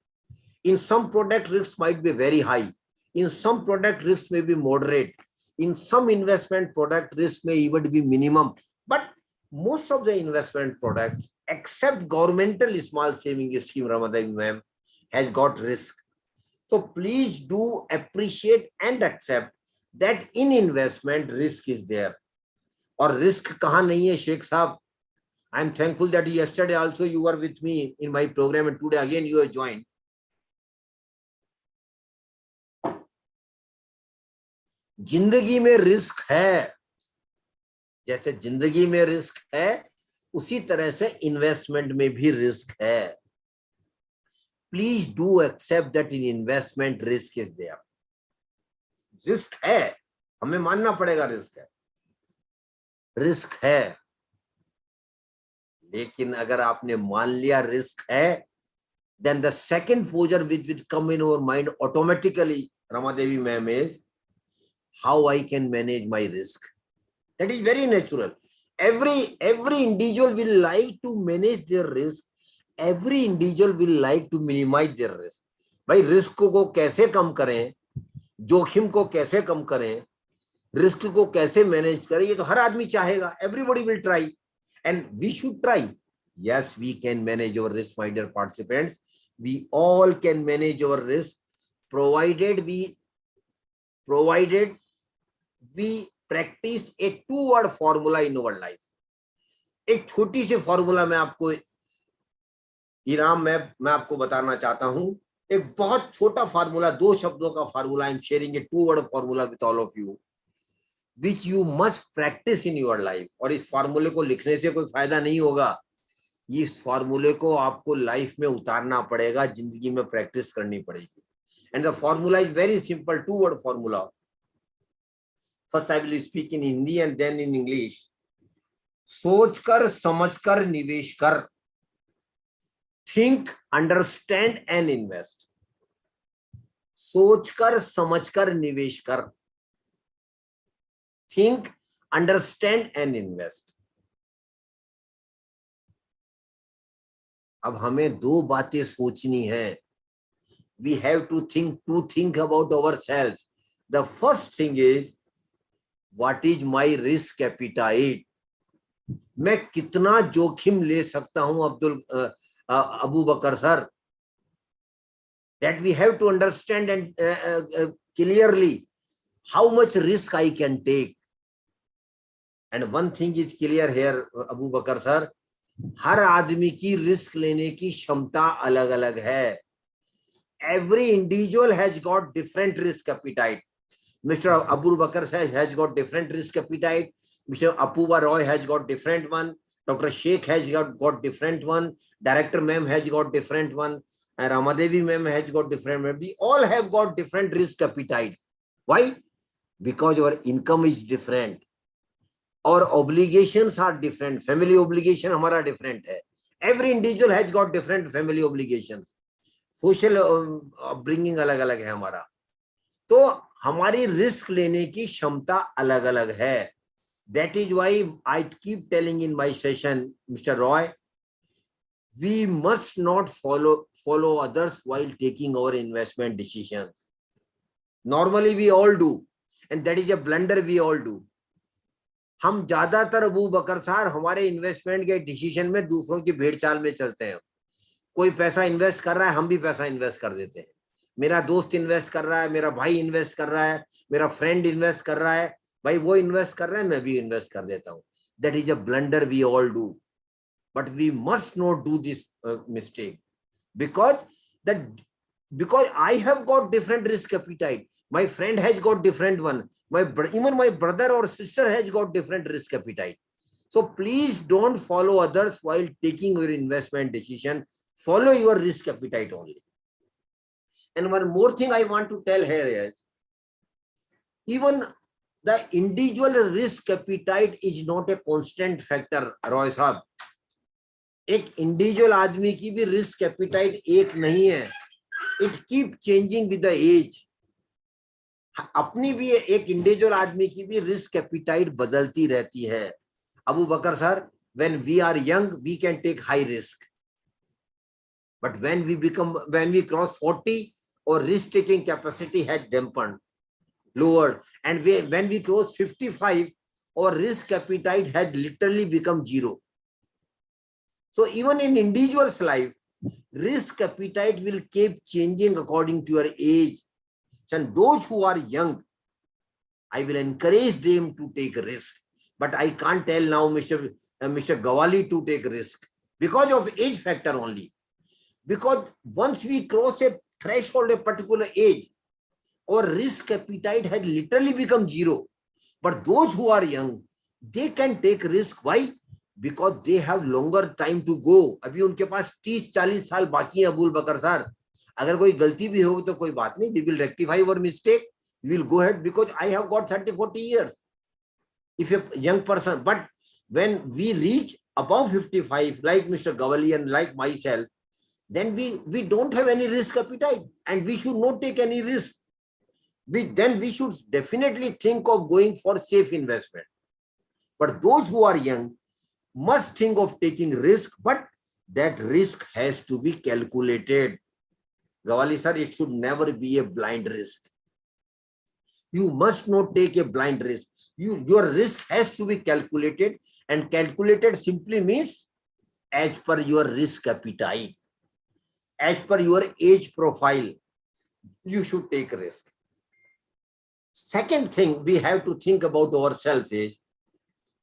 S2: In some product, risk might be very high. In some product, risk may be moderate. In some investment product, risk may even be minimum. But most of the investment products, except governmental small saving scheme, Ramadevi ma'am, has got risk. So please do appreciate and accept that in investment, risk is there. Or risk kahan nahi hai, Sheikh Sahab? I am thankful that yesterday also you were with me in my program and today again you have joined. जिंदगी में risk है, जैसे जिंदगी में risk है, उसी तरह से इन्वेस्टमेंट में भी रिस्क है. Please do accept that in investment risk is there. Risk है, हमें मानना पड़ेगा रिस्क है. रिस्क है, लेकिन अगर आपने मान लिया रिस्क है, then the second posture which will come in our mind automatically, Ramadevi ma'am, is how I can manage my risk. That is very natural. Every individual will like to manage their risk. Every individual will like to minimize their risk. भाई risk को कैसे कम करें, जोखिम को कैसे कम करें, risk को कैसे मैनेज करें, ये तो हर आदमी चाहेगा. Everybody will try and we should try. Yes, we can manage our risk, my dear participants. We all can manage our risk provided we practice a two-word formula in our life. एक छोटी सी formula मैं आपको इराम मैं आपको बताना चाहता हूं. एक बहुत छोटा फार्मूला, 2 शब्दों का formula. I am sharing A 2-word formula with all of you which you must practice in your life. और इस फार्मूले को लिखने से कोई फायदा नहीं होगा. इस फार्मूले को आपको लाइफ में उतारना पड़ेगा, जिंदगी में प्रैक्टिस करनी पड़ेगी. And the formula is very simple, 2-word formula. First I will speak in Hindi and then in English. सोचकर समझकर निवेश कर. Think, understand and invest. सोचकर समझकर निवेश कर. Think, understand and invest. अब हमें 2 बातें सोचनी है. We have to think about ourselves. The first thing is what is my risk appetite? मैं कितना जोखिम ले सकता हूं Abu Bakr sir? That we have to understand and clearly how much risk I can take. And one thing is clear here, Abu Bakr sir, हर आदमी की risk लेने की क्षमता अलग अलग है. Every individual has got different risk appetite. Mr. Abu Bakr has got different risk appetite. Mr. Apurva Roy has got different one. Dr. Sheikh has got different one. Director ma'am has got different one. And Ramadevi ma'am has got different one. We all have got different risk appetite. Why? Because our income is different. Our obligations are different. Family obligation हमारा different है. Every individual has got different family obligations. Social upbringing अलग अलग है हमारा. तो हमारी risk लेने की क्षमता अलग अलग है. That is why I keep telling in my session, Mr. Roy, we must not follow others while taking our investment decisions. Normally we all do, and that is a blunder we all do. हम ज्यादातर अबू बकर साहब हमारे investment के decision में दूसरों की भेड़ चाल में चलते हैं. कोई पैसा इन्वेस्ट कर रहा है, हम भी पैसा इन्वेस्ट कर देते हैं. मेरा दोस्त इन्वेस्ट कर रहा है, मेरा भाई इन्वेस्ट कर रहा है, मेरा फ्रेंड इन्वेस्ट कर रहा है, भाई वो इन्वेस्ट कर रहा है, मैं भी इन्वेस्ट कर देता हूं. That is a blunder we all do, but we must not do this mistake because I have got different risk appetite. My friend has got different one. Even my brother or sister has got different risk appetite. So please don't follow others while taking your investment decision. Follow your risk appetite only. And one more thing I want to tell here is, even the individual risk appetite is not a constant factor, Roy साहब. एक individual आदमी की भी risk appetite एक नहीं है. It keep changing with the age. अपनी भी एक इंडिविजुअल आदमी की भी रिस्क एपिटाइट बदलती रहती है. Abu Bakr sir, when we are young we can take high risk, but when we cross 40, our risk taking capacity has dampened, lowered, and when we cross 55, our risk appetite had literally become zero. So even in individual's life, risk appetite will keep changing according to your age. And those who are young, I will encourage them to take a risk. But I can't tell now Mr. Gawali to take risk because of age factor only. Because once we cross a threshold, a particular age, our risk appetite had literally become zero. But those who are young, they can take risk. Why? Because they have longer time to go. अभी उनके पास 30-40 साल बाकी है Abu Bakr sir. अगर कोई गलती भी होगी तो कोई बात नहीं. We will rectify our mistake. We will go ahead because I have got 30-40 years. If a young person, but when we reach above 55, like Mr. Gawali and like myself, then we don't have any risk appetite and we should not take any risk. Then we should definitely think of going for safe investment. But those who are young must think of taking risk, but that risk has to be calculated. Gawali sir, it should never be a blind risk. You must not take a blind risk. Your risk has to be calculated, and calculated simply means as per your risk appetite, as per your age profile, you should take risk. Second thing we have to think about ourselves is,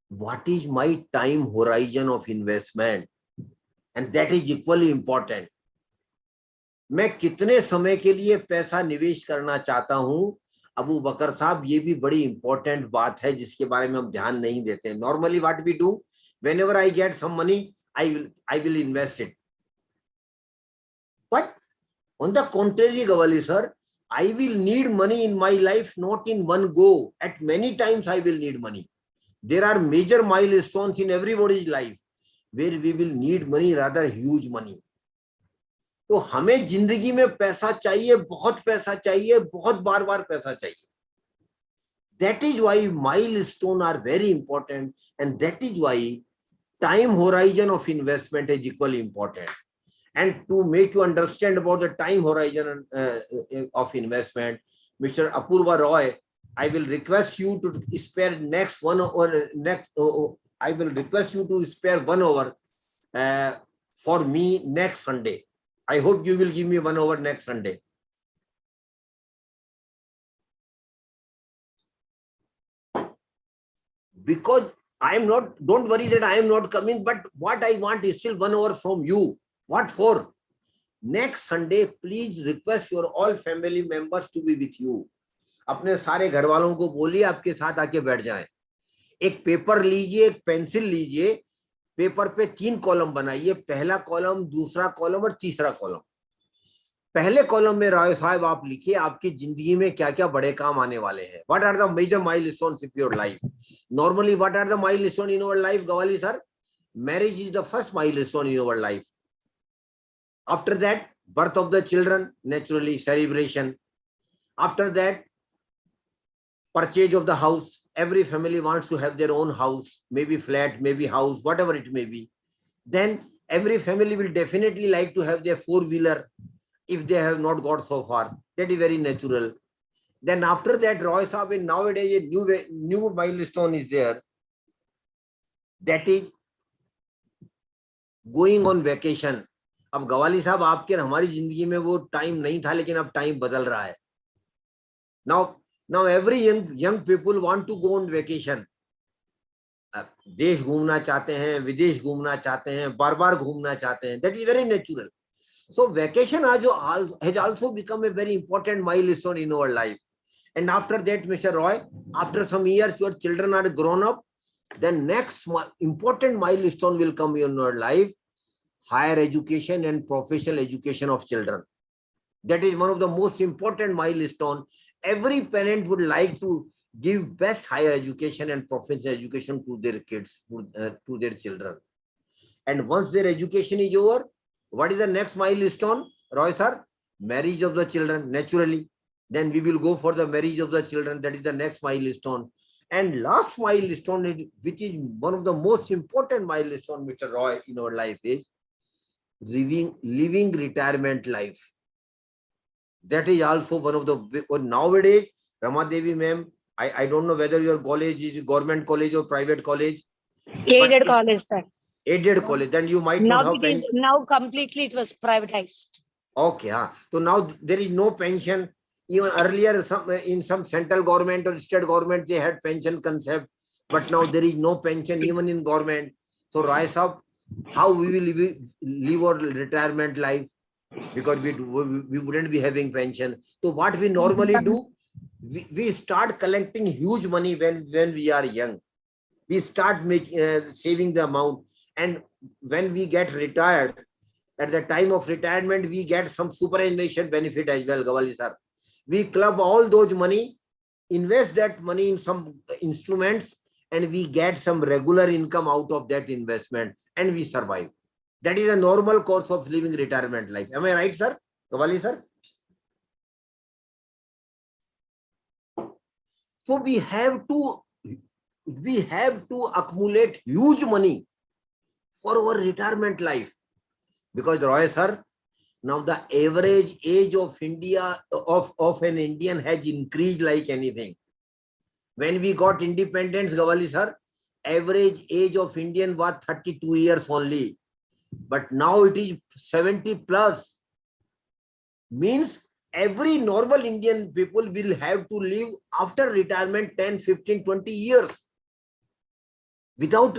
S2: what is my time horizon of investment? And that is equally important. मैं कितने समय के लिए पैसा निवेश करना चाहता हूं? अबू बकर साहब, ये भी बड़ी इंपॉर्टेंट बात है जिसके बारे में हम ध्यान नहीं देते. Normally what we do, whenever I get some money, I will invest it. But on the contrary, Gawali sir, I will need money in my life, not in one go. At many times I will need money. There are major milestones in everybody's life where we will need money, rather huge money. तो हमें जिंदगी में पैसा चाहिए, बहुत पैसा चाहिए, बहुत बार बार पैसा चाहिए. That is why milestones are very important, and that is why time horizon of investment is equally important. And to make you understand about the time horizon of investment, Mr. Apurva Roy, I will request you to spare next 1 hour. I will request you to spare 1 hour for me next Sunday. I hope you will give me 1 hour next Sunday. Because I am not, don't worry that I am not coming, but what I want is still 1 hour from you. What for? Next Sunday, please request your all family members to be with you. अपने सारे घर वालों को बोलिए आपके साथ आके बैठ जाएं. एक पेपर लीजिए, एक पेंसिल लीजिए, पेपर पे 3 कॉलम बनाइए. पहला कॉलम, दूसरा कॉलम और तीसरा कॉलम. पहले कॉलम में राय साहब आप लिखिए आपकी जिंदगी में क्या क्या बड़े काम आने वाले हैं. What are the major milestones of your life? Normally, what are the milestones in our life, Gawali sir? Marriage is the first milestone in our life. After that, birth of the children, naturally celebration. After that, purchase of the house. Every family wants to have their own house, maybe flat, maybe house, whatever it may be. Then every family will definitely like to have their 4-wheeler if they have not got so far. That is very natural. Then after that, Roy Saab, nowadays a new milestone is there. That is going on vacation. अब गवाली साहब आपके और हमारी जिंदगी में वो time नहीं था, लेकिन अब टाइम बदल रहा है. Now every young people want to go on vacation. देश घूमना चाहते हैं, विदेश घूमना चाहते हैं, बार-बार घूमना चाहते हैं. That is very natural. So vacation has also become a very important milestone in our life. And after that, Mr. Roy, after some years, your children are grown up, then next important milestone will come in your life, higher education and professional education of children. That is one of the most important milestone. Every parent would like to give best higher education and professional education to their kids, to their children. And once their education is over, what is the next milestone, Roy sir? Marriage of the children, naturally. Then we will go for the marriage of the children. That is the next milestone. And last milestone, which is one of the most important milestone, Mr. Roy, in our life, is living retirement life. That is also one of the, nowadays, Ramadevi ma'am, I don't know whether your college is government college or private college.
S5: Aided college, sir.
S2: Aided college, then you might not have
S5: Now completely it was privatized.
S2: Okay, so now there is no pension. Even earlier, in some central government or state government, they had pension concept, but now there is no pension even in government. So, Rai Sahab, how we will live our retirement life? Because we wouldn't be having pension. So, what we normally do, we start collecting huge money when we are young. We start saving the amount, and when we get retired, at the time of retirement, we get some superannuation benefit as well, Gawali sir. We club all those money, invest that money in some instruments, and we get some regular income out of that investment, and we survive. That is a normal course of living retirement life. Am I right, sir? Gawali sir? So we have to accumulate huge money for our retirement life. Because Roy sir, now the average age of India of an Indian has increased like anything. When we got independence, Gawali sir, average age of Indian was 32 years only. But now it is 70 plus. Means every normal Indian people will have to live after retirement 10, 15, 20 years without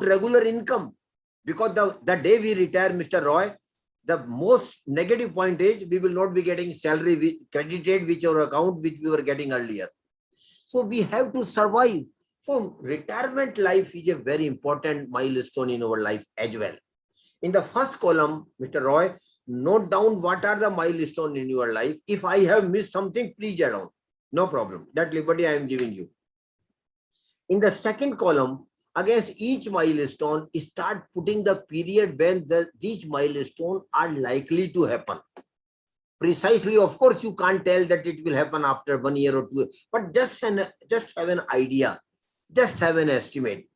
S2: regular income. Because the day we retire, Mr. Roy, the most negative point is we will not be getting salary credited which our account which we were getting earlier. So we have to survive. So retirement life is a very important milestone in our life as well. In the first column, Mr. Roy, note down what are the milestones in your life. If I have missed something, please add on. No problem. That liberty I am giving you. In the second column, against each milestone, start putting the period when these milestones are likely to happen. Precisely, of course, you can't tell that it will happen after 1 year or 2 years, but just have an idea, just have an estimate.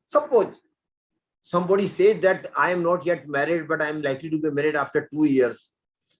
S2: Suppose somebody says that I am not yet married, but I am likely to be married after 2 years.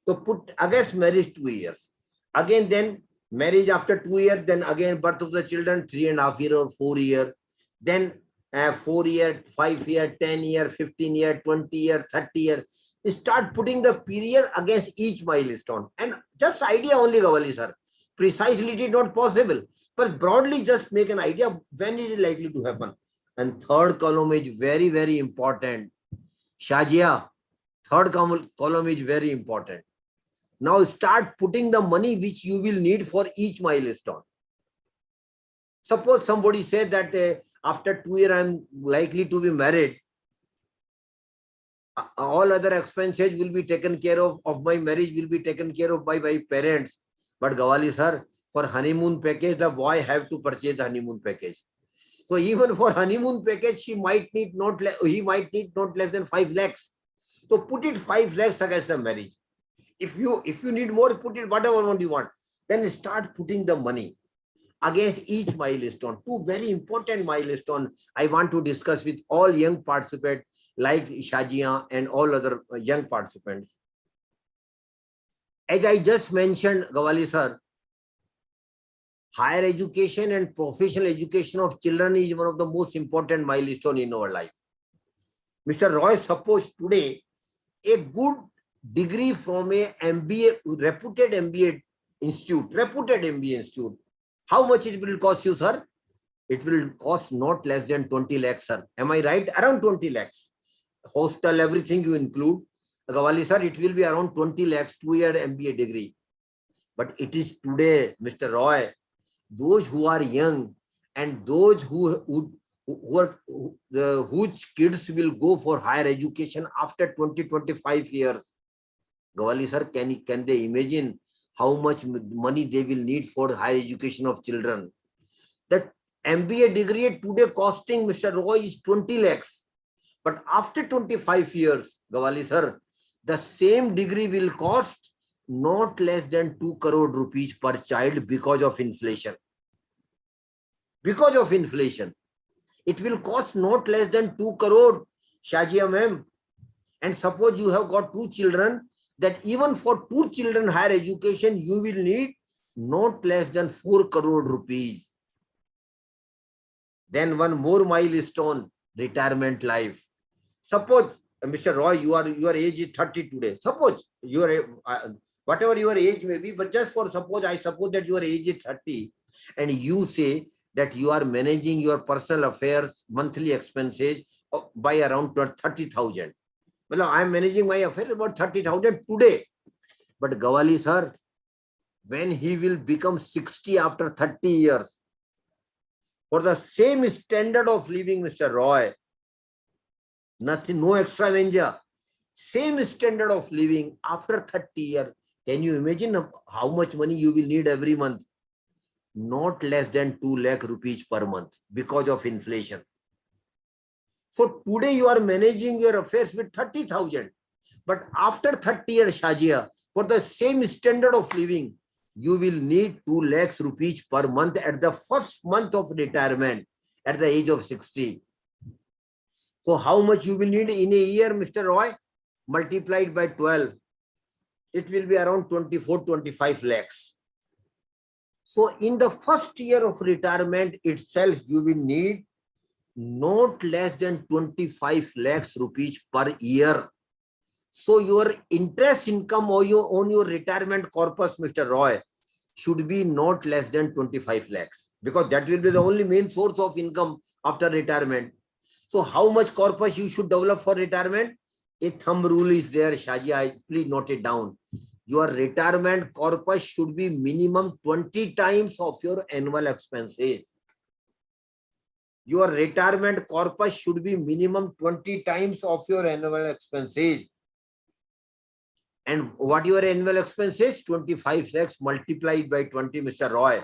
S2: So put against marriage 2 years. Again, then Marriage after 2 years, then again birth of the children, 3.5 years or 4 years. Then 4 years, 5 years, 10 years, 15 years, 20 years, 30 years. Start putting the period against each milestone. And just idea only, Gawali sir. Precisely it is not possible. But broadly just make an idea when it is likely to happen. And third column is very, very important. Shajia, third column is very important. Now start putting the money which you will need for each milestone. Suppose somebody said that after 2 years, I'm likely to be married. All other expenses will be taken care of my marriage will be taken care of by my parents. But Gawali sir, for honeymoon package, the boy have to purchase the honeymoon package. So even for honeymoon package, he might need not less than 5 lakhs. So put it 5 lakhs against the marriage. If you need more, put it whatever amount you want. Then start putting the money against each milestone. Two very important milestones I want to discuss with all young participants like Shajia and all other young participants. As I just mentioned, Gawali sir, higher education and professional education of children is one of the most important milestones in our life. Mr. Roy, suppose today a good degree from a reputed MBA institute, how much it will cost you, sir? It will cost not less than 20 lakhs, sir. Am I right? Around 20 lakhs. Hostel, everything you include. Gawali sir, it will be around 20 lakhs, 2-year MBA degree. But it is today, Mr. Roy, those who are young and those whose kids will go for higher education after 20-25 years. Gawali sir, can they imagine how much money they will need for higher education of children? That MBA degree today costing, Mr. Roy, is 20 lakhs. But after 25 years, Gawali sir, the same degree will cost not less than 2 crore rupees per child because of inflation. Because of inflation. It will cost not less than 2 crore, Shajia ma'am. And suppose you have got 2 children, that even for 2 children higher education, you will need not less than 4 crore rupees. Then one more milestone, retirement life. Suppose, Mr. Roy, your age is 30 today. Suppose you are whatever your age may be, but just for suppose, I suppose that your age is 30 and you say that you are managing your personal affairs, monthly expenses by around 30,000. Well, I am managing my affairs about 30,000 today. But Gawali sir, when he will become 60 after 30 years, for the same standard of living, Mr. Roy, nothing, no extravaganza, same standard of living after 30 years, can you imagine how much money you will need every month? Not less than 2 lakh rupees per month because of inflation. So today you are managing your affairs with 30,000. But after 30 years, Shajia, for the same standard of living, you will need 2 lakhs rupees per month at the first month of retirement at the age of 60. So how much you will need in a year, Mr. Roy? Multiplied by 12. It will be around 24-25 lakhs. So in the first year of retirement itself, you will need not less than 25 lakhs rupees per year. So your interest income on your retirement corpus, Mr. Roy, should be not less than 25 lakhs because that will be the only main source of income after retirement. So how much corpus you should develop for retirement? A thumb rule is there, Shajia, please note it down. Your retirement corpus should be minimum 20 times of your annual expenses. Your retirement corpus should be minimum 20 times of your annual expenses. And what your annual expenses? 25 lakhs multiplied by 20, Mr. Roy.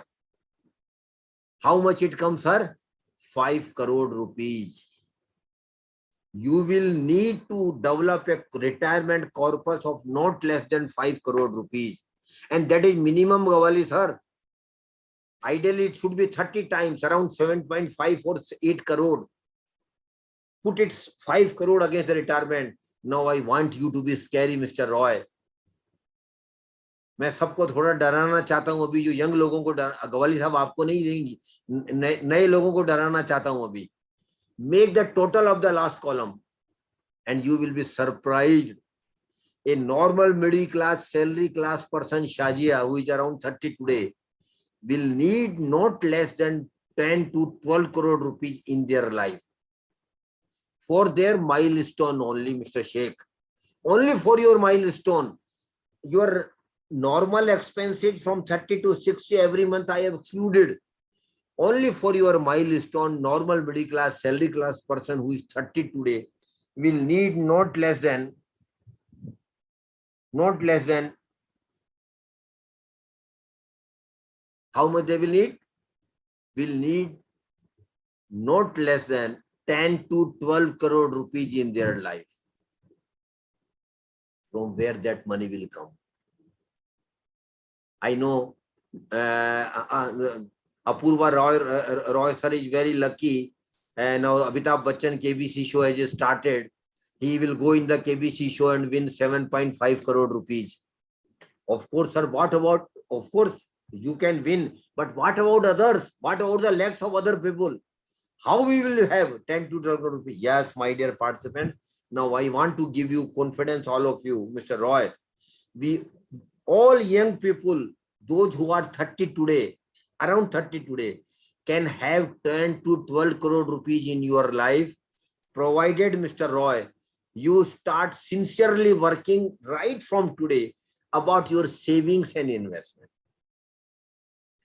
S2: How much it comes, sir? 5 crore rupees. You will need to develop a retirement corpus of not less than 5 crore rupees. And that is minimum, Gawali sir. Ideally, it should be 30 times, around 7.5 or 8 crore. Put it 5 crore against the retirement. Now I want you to be scary, Mr. Roy. मैं सबको थोड़ा डराना चाहता हूं अभी, जो young लोगों को गवाली साहब आपको नहीं, नए लोगों को डराना चाहता हूं अभी. Make the total of the last column and you will be surprised. A normal middle class salary class person, Shajia, who is around 30 today, will need not less than 10 to 12 crore rupees in their life for their milestone only, Mr. Sheikh. Only for your milestone. Your normal expenses from 30 to 60 every month I have excluded. Only for your milestone, normal middle class, salary class person who is 30 today will need not less than how much they will need? Will need not less than 10 to 12 crore rupees in their life. From where that money will come? I know Apurva Roy sir is very lucky, and now Amitabh Bachchan KBC show has just started. He will go in the KBC show and win 7.5 crore rupees. Of course, sir, what about, of course, you can win, but what about others? What about the lakhs of other people? How we will have 10 to 12 crore rupees? Yes, my dear participants. Now I want to give you confidence, all of you, Mr. Roy. We all young people, those who are 30 today, around 30 today, can have 10 to 12 crore rupees in your life, provided, Mr. Roy, you start sincerely working right from today about your savings and investment.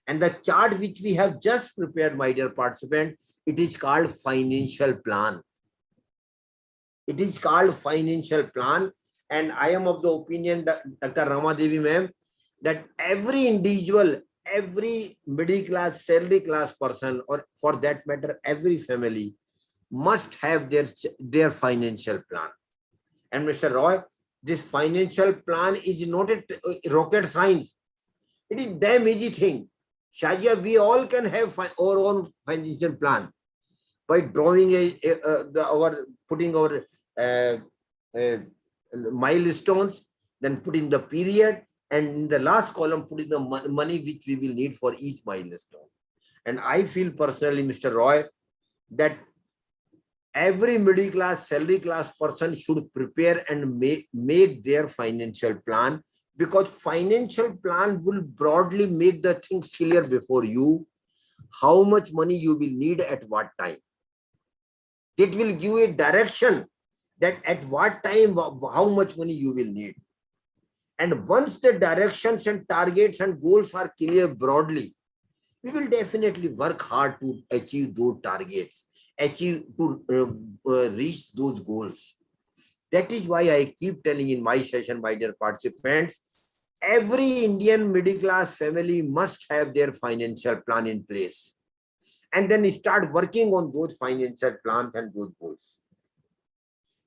S2: And the chart which we have just prepared, my dear participant, it is called financial plan. It is called financial plan. And I am of the opinion, Dr. Ramadevi ma'am, that every individual, every middle class, salary class person, or for that matter, every family must have their financial plan. And Mr. Roy, this financial plan is not a rocket science. It is damn easy thing. Shajia, we all can have our own financial plan by drawing putting our milestones, then putting the period, and in the last column putting the money which we will need for each milestone. And I feel personally, Mr. Roy, that every middle class, salary class person should prepare and make their financial plan, because financial plan will broadly make the things clear before you, how much money you will need at what time. It will give a direction that at what time, how much money you will need. And once the directions and targets and goals are clear broadly, we will definitely work hard to achieve those targets, reach those goals. That is why I keep telling in my session, my dear participants, every Indian middle class family must have their financial plan in place, and then start working on those financial plans and those goals.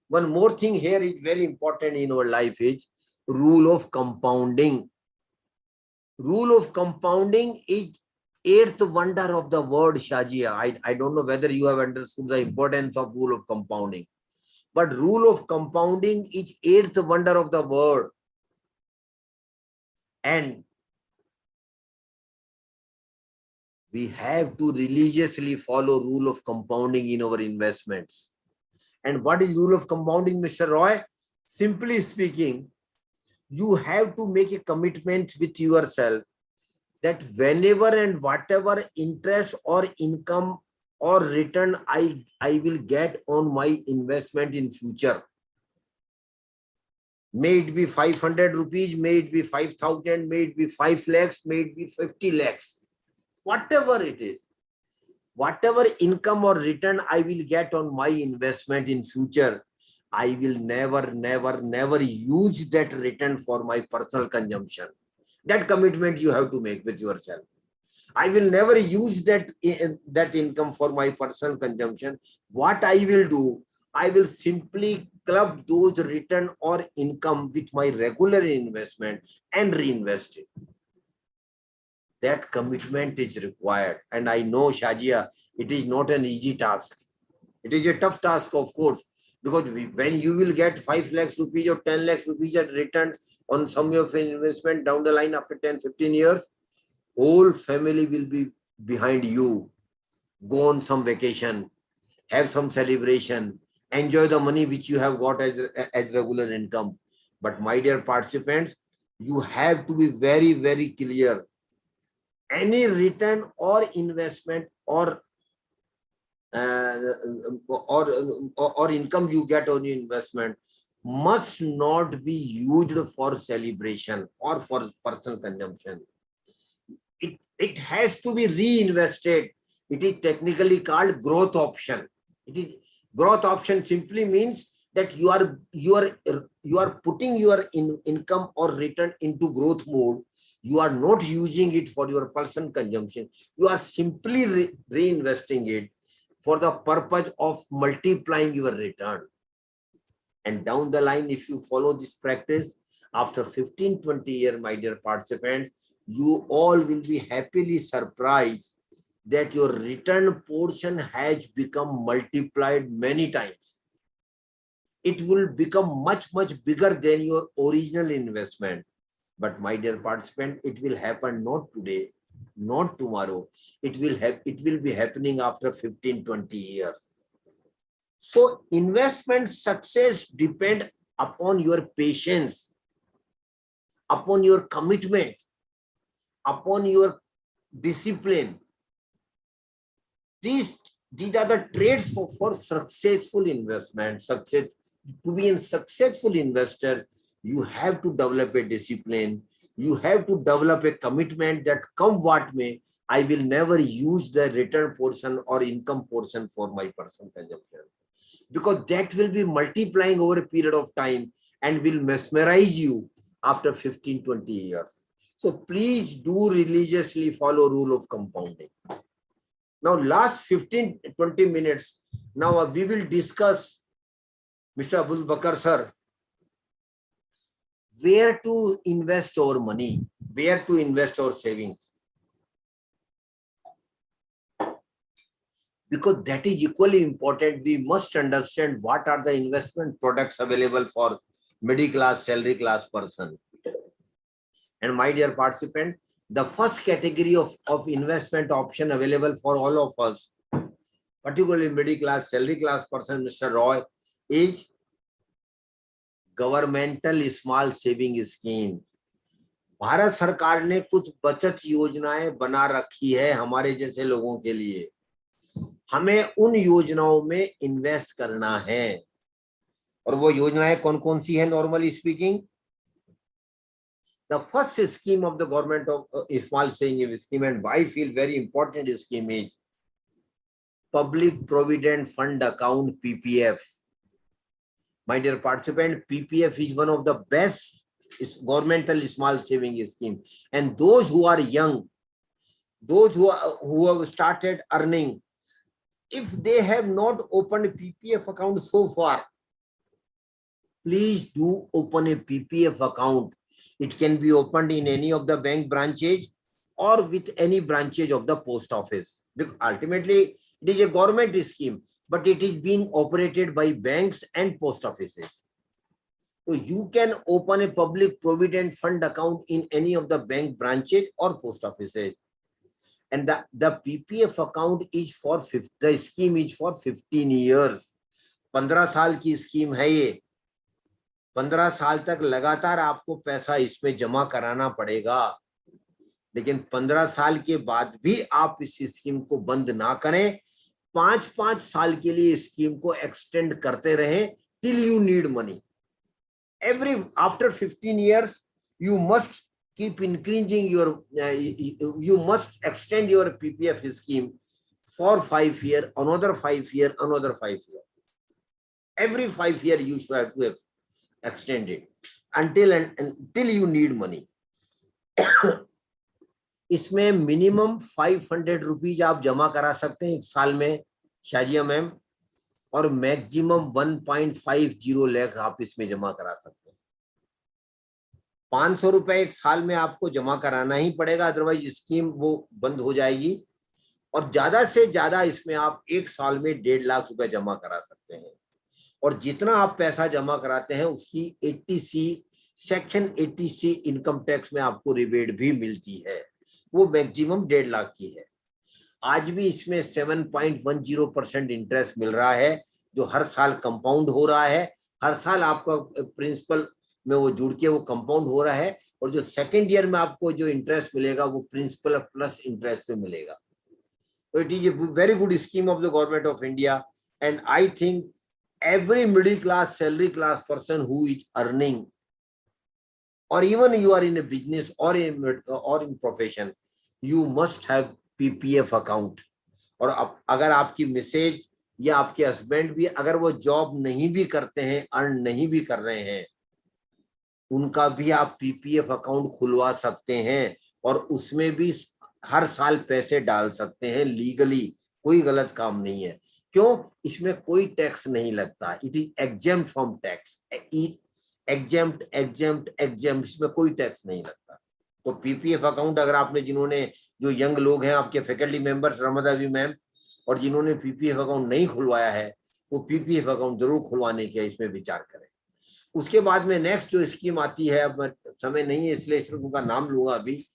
S2: One more thing here is very important in our life is rule of compounding. Rule of compounding is eighth wonder of the world, Shajia. I don't know whether you have understood the importance of rule of compounding, but rule of compounding is eighth wonder of the world. And we have to religiously follow rule of compounding in our investments. And what is rule of compounding, Mr. Roy? Simply speaking, you have to make a commitment with yourself that whenever and whatever interest or income or return I will get on my investment in future, may it be 500 rupees, may it be 5,000, may it be 5 lakhs, may it be 50 lakhs, whatever it is, whatever income or return I will get on my investment in future, I will never use that return for my personal consumption. That commitment you have to make with yourself. I will never use that income for my personal consumption. What I will do, I will simply club those return or income with my regular investment and reinvest it. That commitment is required. And I know, Shajia, it is not an easy task. It is a tough task, of course. Because when you will get 5 lakhs rupees or 10 lakhs rupees at return on some of your investment down the line after 10-15 years, whole family will be behind you. Go on some vacation, have some celebration, enjoy the money which you have got as regular income. But my dear participants, you have to be very, very clear. Any return or investment or income you get on your investment must not be used for celebration or for personal consumption. It has to be reinvested. It is technically called growth option. It is growth option simply means that you are putting your income or return into growth mode. You are not using it for your personal consumption. You are simply reinvesting it for the purpose of multiplying your return. And down the line, if you follow this practice, after 15-20 years, my dear participants, you all will be happily surprised that your return portion has become multiplied many times. It will become much bigger than your original investment. But my dear participant, it will happen not today, not tomorrow. It will be happening after 15-20 years. So investment success depends upon your patience, upon your commitment, upon your discipline. These are the traits for successful investment. To be a successful investor, you have to develop a discipline. You have to develop a commitment that come what may, I will never use the return portion or income portion for my personal consumption. Because that will be multiplying over a period of time and will mesmerize you after 15-20 years. So please do religiously follow rule of compounding. Now, last 15-20 minutes, now we will discuss, Mr. Abul Bakar sir, where to invest our money, where to invest our savings. Because that is equally important. We must understand what are the investment products available for middle class, salary class person. And my dear participant, the first category of investment option available for all of us, particularly middle class, salary class person, Mr. Roy, is governmental small saving scheme. Bharat सरकार ने कुछ बचत योजनाएं बना रखी है हमारे जैसे लोगों के लिए. हमें उन योजनाओं में इन्वेस्ट करना है. और वो योजनाएं कौन कौन सी है? Normally speaking, the first scheme of the government of small saving scheme, and I feel very important scheme, is Public Provident Fund Account, PPF. My dear participant, PPF is one of the best governmental small saving scheme. And those who are young, those who have started earning, if they have not opened a PPF account so far, please do open a PPF account. It can be opened in any of the bank branches or with any branches of the post office. Because ultimately, it is a government scheme, but it is being operated by banks and post offices. So you can open a public provident fund account in any of the bank branches or post offices. And the PPF account is for the scheme is for 15 years. 15 साल की scheme है ये. 15 साल तक लगातार आपको पैसा इसमें जमा कराना पड़ेगा. लेकिन 15 साल के बाद भी आप इस स्कीम को बंद ना करें. 5-5 साल के लिए स्कीम को एक्सटेंड करते रहें till you need money. After 15 years, you must keep increasing your, you must extend your PPF scheme for 5 years, another 5 years, another 5 years. Every 5 years you should have to extend it until you need money. इसमें minimum 500 rupees आप जमा करा सकते हैं एक साल में, Shazia ma'am, और मैक्सिमम 1.50 लाख आप इसमें जमा करा सकते हैं. 500 रुपए एक साल में आपको जमा कराना ही पड़ेगा, अदरवाइज स्कीम वो बंद हो जाएगी. और ज्यादा से ज्यादा इसमें आप एक साल में 1.5 लाख रुपए जमा करा सकते हैं. और जितना आप पैसा जमा कराते हैं उसकी 80C section 80C income tax में आपको रिबेट भी मिलती है, वो मैक्सिमम 1.5 लाख की है। आज भी इसमें 7.10% इंटरेस्ट मिल रहा है, जो हर साल कंपाउंड हो रहा है। हर साल आपका प्रिंसिपल में वो जुड़ के वो कंपाउंड हो रहा है, और जो सेकेंड ईयर में आपको जो इंटरेस्ट मिलेगा वो प्रिंसिपल प्लस इंटरेस्ट पे मिलेगा। तो it is a very good scheme of the government of India, and I think every middle class, salary class person who is earning, or even you are in a business or in profession, you must have PPF account. और अगर आपकी Mrs या आपके husband भी अगर वो job नहीं भी करते हैं, अर्न नहीं भी कर रहे हैं, उनका भी आप PPF अकाउंट खुलवा सकते हैं, और उसमें भी हर साल पैसे डाल सकते हैं लीगली, कोई गलत काम नहीं है। क्यों? इसमें कोई टैक्स नहीं लगता, it is exempt from tax, exempt, इसमें कोई टैक्स नहीं लगता। तो PPF अकाउंट अगर आपने, जिन्होंने, जो यंग लोग हैं आपके फैकल्टी मेंबर्स, रमादेवी मैम, और जिन्होंने PPF अकाउंट नहीं खुलवाया है, वो PPF अकाउंट जरूर खुलवाने के इसमें विचार करें। उसके बाद में नेक्स्ट जो स्कीम आती है, अब समय नहीं है इसलिए सिर्फ उनका नाम लूंगा अभी,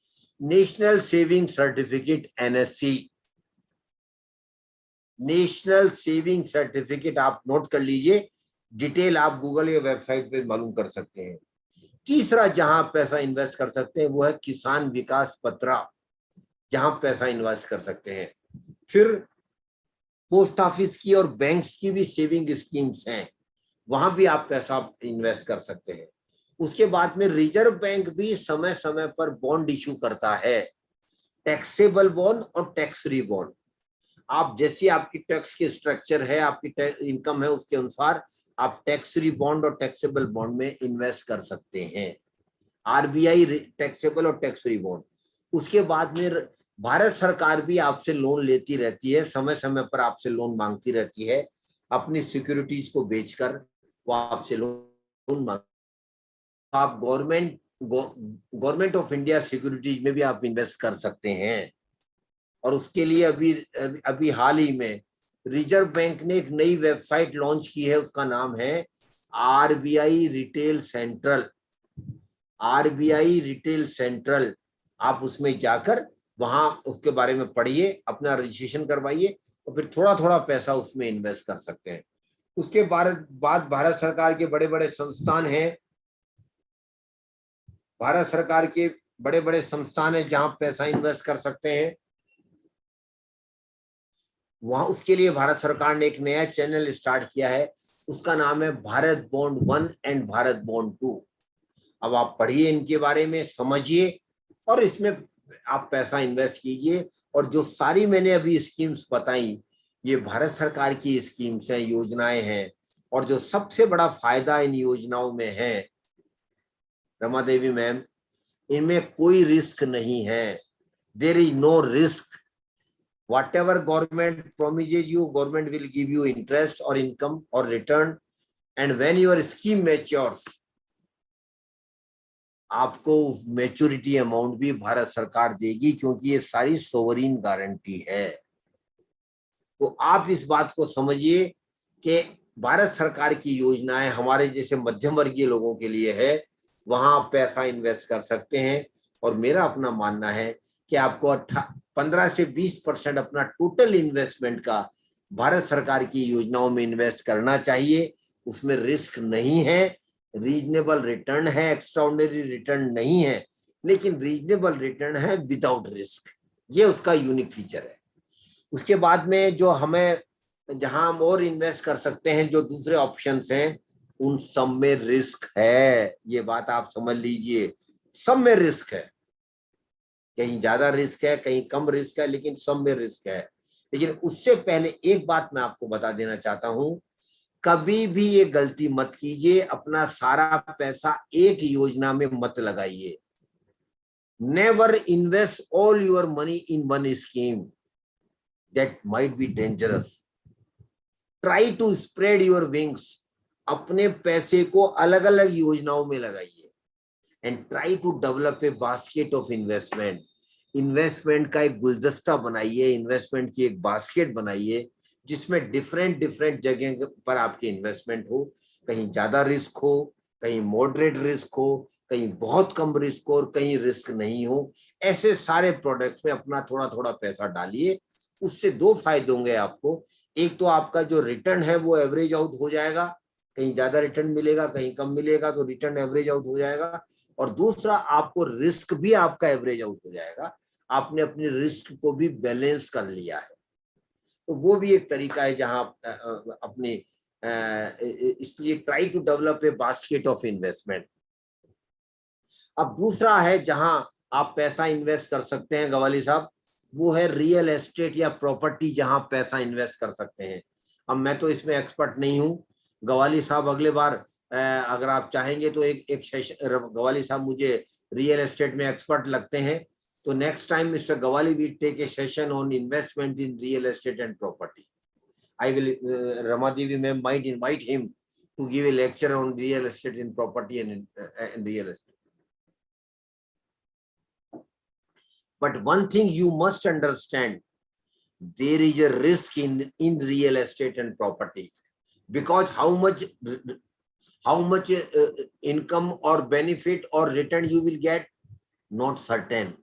S2: national saving certificate, NSC। National saving certificate आप नोट कर लीजिए, डिटेल आप गूगल या वेबसाइट पे मालूम कर सकते हैं। तीसरा जहां पैसा इन्वेस्ट कर सकते हैं वो है किसान विकास पत्रा, जहां पैसा इन्वेस्ट कर सकते हैं। फिर पोस्ट ऑफिस की और बैंक्स की भी सेविंग स्कीम्स हैं, वहां भी आप पैसा इन्वेस्ट कर सकते हैं। उसके बाद में रिजर्व बैंक भी समय समय पर बॉन्ड इशू करता है, टैक्सेबल बॉन्ड और टैक्स फ्री बॉन्ड। आप जैसी आपकी टैक्स की स्ट्रक्चर है, आपकी इनकम है, उसके अनुसार आप टैक्स फ्री बॉन्ड और टैक्सेबल बॉन्ड में इन्वेस्ट कर सकते हैं। RBI टैक्सेबल और टैक्स फ्री बॉन्ड। उसके बाद में भारत सरकार भी आपसे लोन लेती रहती है, समय समय पर आपसे लोन मांगती रहती है, अपनी सिक्योरिटीज को बेचकर वो आपसे लोन मांग। आप गवर्नमेंट ऑफ इंडिया सिक्योरिटीज में भी आप इन्वेस्ट कर सकते हैं। और उसके लिए अभी हाल ही में रिजर्व बैंक ने एक नई वेबसाइट लॉन्च की है, उसका नाम है RBI retail central. RBI retail central, आप उसमें जाकर वहां उसके बारे में पढ़िए, अपना रजिस्ट्रेशन करवाइए, और फिर थोड़ा थोड़ा पैसा उसमें इन्वेस्ट कर सकते हैं। उसके बाद भारत सरकार के बड़े बड़े संस्थान हैं, भारत सरकार के बड़े बड़े संस्थान हैं जहां पैसा इन्वेस्ट कर सकते हैं। वहां उसके लिए भारत सरकार ने एक नया चैनल स्टार्ट किया है, उसका नाम है Bharat bond 1 and Bharat bond 2। अब आप पढ़िए इनके बारे में, समझिए, और इसमें आप पैसा इन्वेस्ट कीजिए। और जो सारी मैंने अभी स्कीम्स बताई, ये भारत सरकार की स्कीम्स हैं, योजनाएं हैं, और जो सबसे बड़ा फायदा इन योजनाओं में है रमा देवी मैम, इनमें कोई रिस्क नहीं है। There is no risk. Whatever government promises you, government will give you interest or income or return, and when your scheme matures, आपको मैच्योरिटी अमाउंट भी भारत सरकार देगी, क्योंकि ये सारी सोवरीन गारंटी है। तो आप इस बात को समझिए कि भारत सरकार की योजनाएं हमारे जैसे मध्यम वर्गीय लोगों के लिए है, वहां आप पैसा इन्वेस्ट कर सकते हैं। और मेरा अपना मानना है कि आपको 15 से 20% अपना टोटल इन्वेस्टमेंट का भारत सरकार की योजनाओं में इन्वेस्ट करना चाहिए। उसमें रिस्क नहीं है, रीजनेबल रिटर्न है, एक्स्ट्राऑर्डिनरी रिटर्न नहीं है, लेकिन रीजनेबल रिटर्न है विदाउट रिस्क। ये उसका यूनिक फीचर है। उसके बाद में जो हमें, जहां हम और इन्वेस्ट कर सकते हैं, जो दूसरे ऑप्शंस हैं, उन सब में रिस्क है। ये बात आप समझ लीजिए, सब में रिस्क है। कहीं ज्यादा रिस्क है, कहीं कम रिस्क है, लेकिन सब में रिस्क है। लेकिन उससे पहले एक बात मैं आपको बता देना चाहता हूं, कभी भी ये गलती मत कीजिए, अपना सारा पैसा एक योजना में मत लगाइए। Never invest all your money in one scheme, that might be dangerous. Try to spread your wings, अपने पैसे को अलग अलग योजनाओं में लगाइए। And try to develop a basket of investment. Investment का एक गुलदस्ता बनाइए, इन्वेस्टमेंट की एक बास्केट बनाइए, जिसमें डिफरेंट डिफरेंट जगह पर आपकी इन्वेस्टमेंट हो, कहीं ज्यादा रिस्क हो, कहीं मॉडरेट रिस्क हो, कहीं बहुत कम रिस्क हो और कहीं रिस्क नहीं हो। ऐसे सारे प्रोडक्ट्स में अपना थोड़ा थोड़ा पैसा डालिए। उससे दो फायदे होंगे आपको। एक तो आपका जो रिटर्न है वो एवरेज आउट हो जाएगा, कहीं ज्यादा रिटर्न मिलेगा कहीं कम मिलेगा, तो रिटर्न एवरेज आउट हो जाएगा। और दूसरा, आपको रिस्क भी आपका एवरेज आउट हो जाएगा, आपने अपनी रिस्क को भी बैलेंस कर लिया है। तो वो भी एक तरीका है जहां अपनी इसलिए try to develop a basket of investment. अब दूसरा है जहां आप पैसा इन्वेस्ट कर सकते हैं गवाली साहब, वो है रियल एस्टेट या प्रॉपर्टी, जहां पैसा इन्वेस्ट कर सकते हैं। अब मैं तो इसमें एक्सपर्ट नहीं हूं, गवाली साहब अगले बार अगर आप चाहेंगे तो एक सेशन, गवाली साहब मुझे रियल एस्टेट में एक्सपर्ट लगते हैं, तो next time mister Gawali we take a session on investment in real estate and property. I will, Ramadevi ma'am might invite him to give a lecture on real estate in property and in real estate. But one thing you must understand, there is a risk in real estate and property, because how much income or benefit or return you will get, not certain.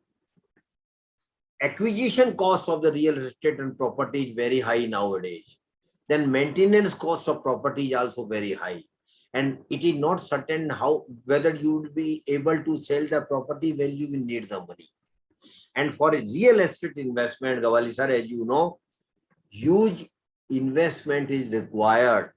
S2: Acquisition cost of the real estate and property is very high nowadays. Then maintenance cost of property is also very high, and it is not certain whether you will be able to sell the property when you will need the money. And for a real estate investment, Gawali sir, as you know, huge investment is required.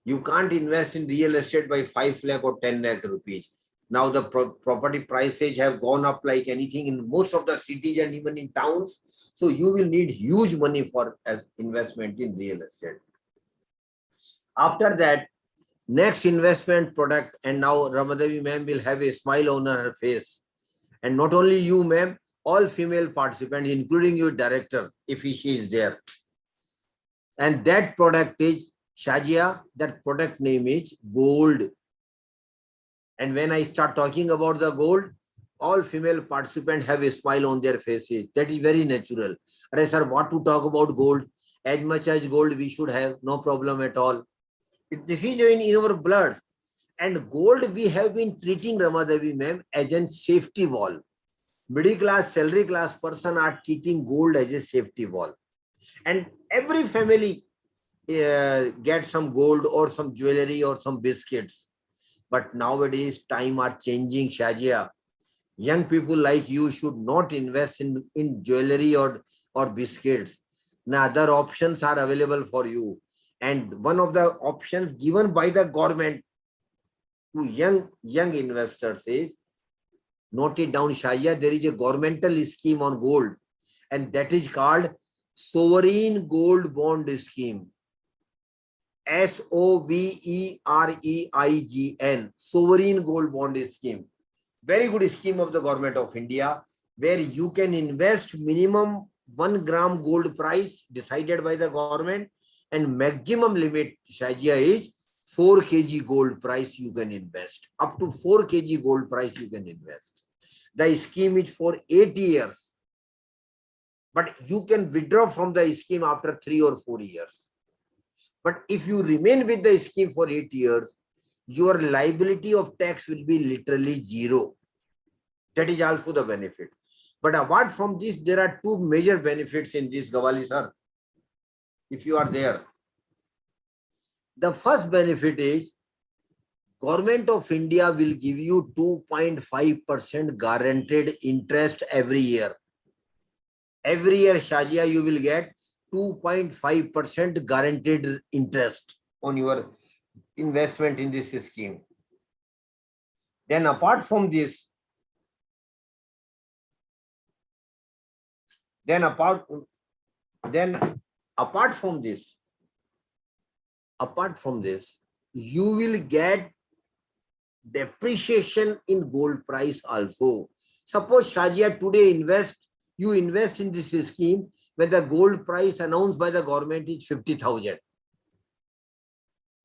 S2: You can't invest in real estate by 5 lakh or 10 lakh rupees. Now the property prices have gone up like anything in most of the cities and even in towns. So you will need huge money for as investment in real estate. After that, next investment product, and now Ramadevi ma'am will have a smile on her face. And not only you ma'am, all female participants, including your director, if she is there. And that product is Shajia, that product name is gold. And when I start talking about the gold, all female participants have a smile on their faces. That is very natural. Arey sir, what to talk about gold? As much as gold we should have, no problem at all. This is in our blood. And gold we have been treating, Ramadevi ma'am, as a safety wall. Middle class, salary class person are treating gold as a safety wall. And every family gets some gold or some jewelry or some biscuits. But nowadays, time are changing, Shajia. Young people like you should not invest in jewelry or biscuits. Now, other options are available for you. And one of the options given by the government to young investors is, note it down, Shajia, there is a governmental scheme on gold. And that is called Sovereign Gold Bond Scheme. SOVEREIGN, Sovereign Gold Bond Scheme. Very good scheme of the government of India, where you can invest minimum 1 gram gold price decided by the government, and maximum limit, Shajia, is 4 kg gold price you can invest. Up to 4 kg gold price you can invest. The scheme is for 8 years. But you can withdraw from the scheme after 3 or 4 years. But if you remain with the scheme for 8 years, your liability of tax will be literally zero. That is also the benefit. But apart from this, there are two major benefits in this, Gawali sir, if you are there. The first benefit is, Government of India will give you 2.5% guaranteed interest every year. Every year, Shajia, you will get 2.5% guaranteed interest on your investment in this scheme. Then apart from this, apart from this, you will get depreciation in gold price also. Suppose, Shajia, today you invest in this scheme when the gold price announced by the government is 50,000.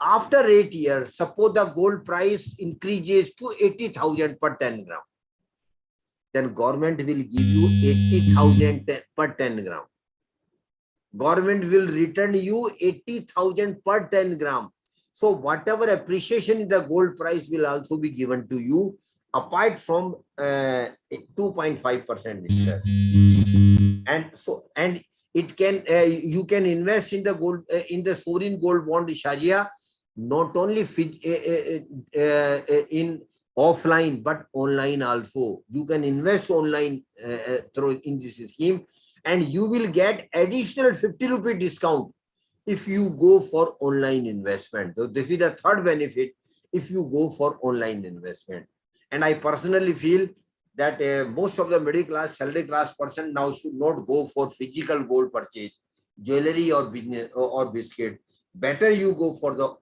S2: After 8 years, suppose the gold price increases to 80,000 per 10 gram. Then government will give you 80,000 per 10 gram. government will return you 80,000 per 10 gram. So whatever appreciation in the gold price will also be given to you apart from 2.5% interest. And it can you can invest in the gold in the sovereign gold bond Shajia, not only in offline but online also. You can invest online through in this scheme, and you will get additional 50 rupee discount if you go for online investment. So this is the third benefit if you go for online investment. And I personally feel that most of the middle class, salary class person now should not go for physical gold purchase, jewelry or business or biscuit. Better you go for the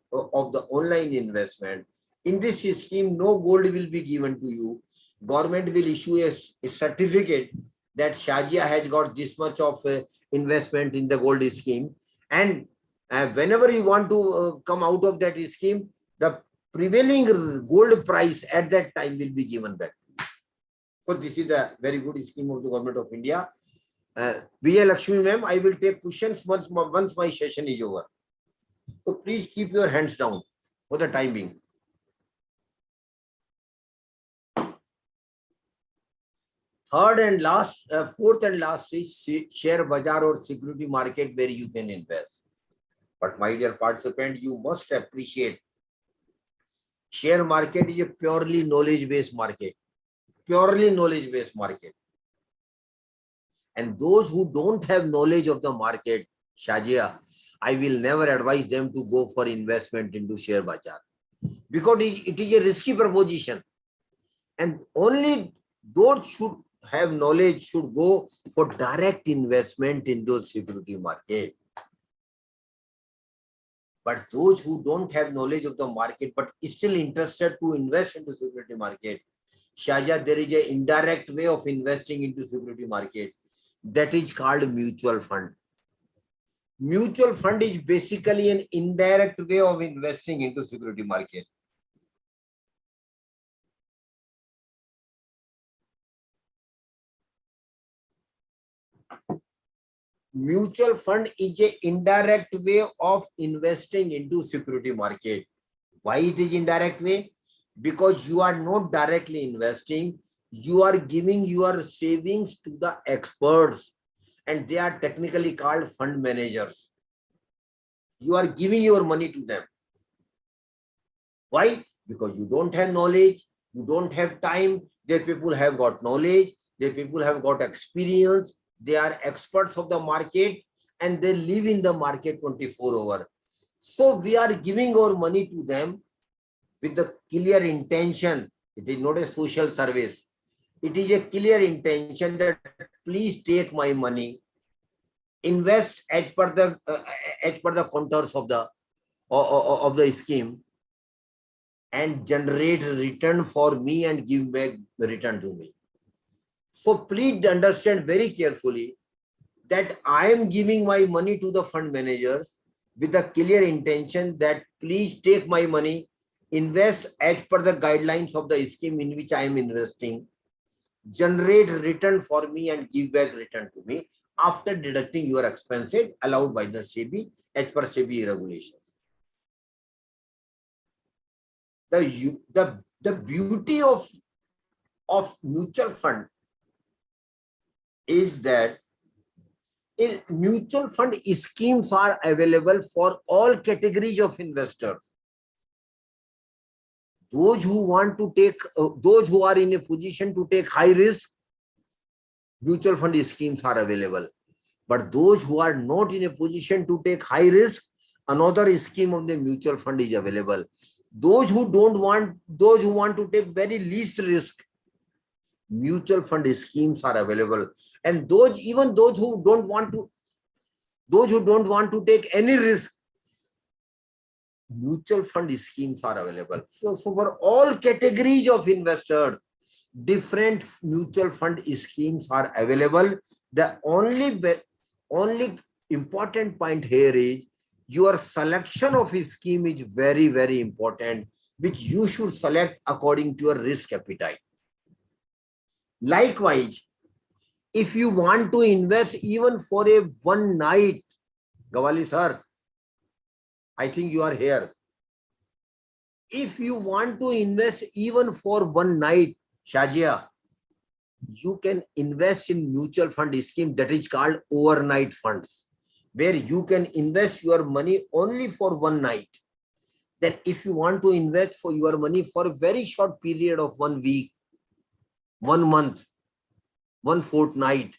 S2: online investment. In this scheme, no gold will be given to you. Government will issue a certificate that Shajia has got this much of investment in the gold scheme. And whenever you want to come out of that scheme, the prevailing gold price at that time will be given back. So this is a very good scheme of the Government of India. Vijay Lakshmi ma'am, I will take questions once my session is over. So please keep your hands down for the time being. Fourth and last is share bazaar or security market where you can invest. But my dear participant, you must appreciate share market is a purely knowledge-based market. Purely knowledge-based market. And those who don't have knowledge of the market, Shajia, I will never advise them to go for investment into share bazaar, because it is a risky proposition. And only those should have knowledge should go for direct investment into security market. But those who don't have knowledge of the market but still interested to invest into security market, Shajia, there is an indirect way of investing into security market. That is called mutual fund. Mutual fund is basically an indirect way of investing into security market. Mutual fund is an indirect way of investing into security market. Why it is indirect way? Because you are not directly investing, you are giving your savings to the experts, and they are technically called fund managers. You are giving your money to them. Why? Because you don't have knowledge, you don't have time. Their people have got knowledge, their people have got experience, they are experts of the market, and they live in the market 24 hours. So we are giving our money to them with the clear intention. It is not a social service. It is a clear intention that please take my money, invest as per the contours of the scheme, and generate return for me and give back the return to me. So please understand very carefully that I am giving my money to the fund managers with a clear intention that please take my money, invest as per the guidelines of the scheme in which I am investing, generate return for me and give back return to me after deducting your expenses allowed by the SEBI as per SEBI regulations. The beauty of mutual fund is that mutual fund schemes are available for all categories of investors. Those who want to take, those who are in a position to take high risk, mutual fund schemes are available. But those who are not in a position to take high risk, another scheme of the mutual fund is available. Those who want to take very least risk, mutual fund schemes are available. And those who don't want to take any risk, mutual fund schemes are available. So for all categories of investors, different mutual fund schemes are available. The only important point here is your selection of a scheme is very, very important, which you should select according to your risk appetite. Likewise, if you want to invest even for a one night Gawali sir, I think you are here. If you want to invest even for one night, Shajia, you can invest in mutual fund scheme that is called overnight funds, where you can invest your money only for one night. Then if you want to invest for your money for a very short period of 1 week, 1 month, 1 fortnight,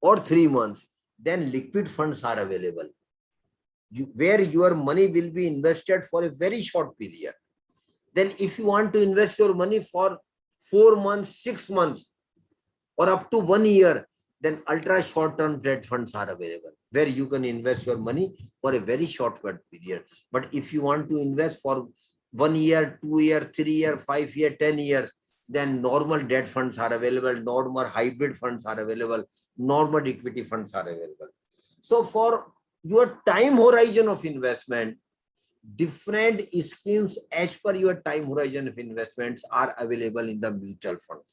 S2: or 3 months, then liquid funds are available, where your money will be invested for a very short period. Then if you want to invest your money for 4 months, 6 months, or up to 1 year, then ultra short-term debt funds are available, where you can invest your money for a very short period. But if you want to invest for 1 year, 2 year, 3 year, 5 year, 10 years, then normal debt funds are available, normal hybrid funds are available, normal equity funds are available. So for your time horizon of investment, different schemes as per your time horizon of investments are available in the mutual funds.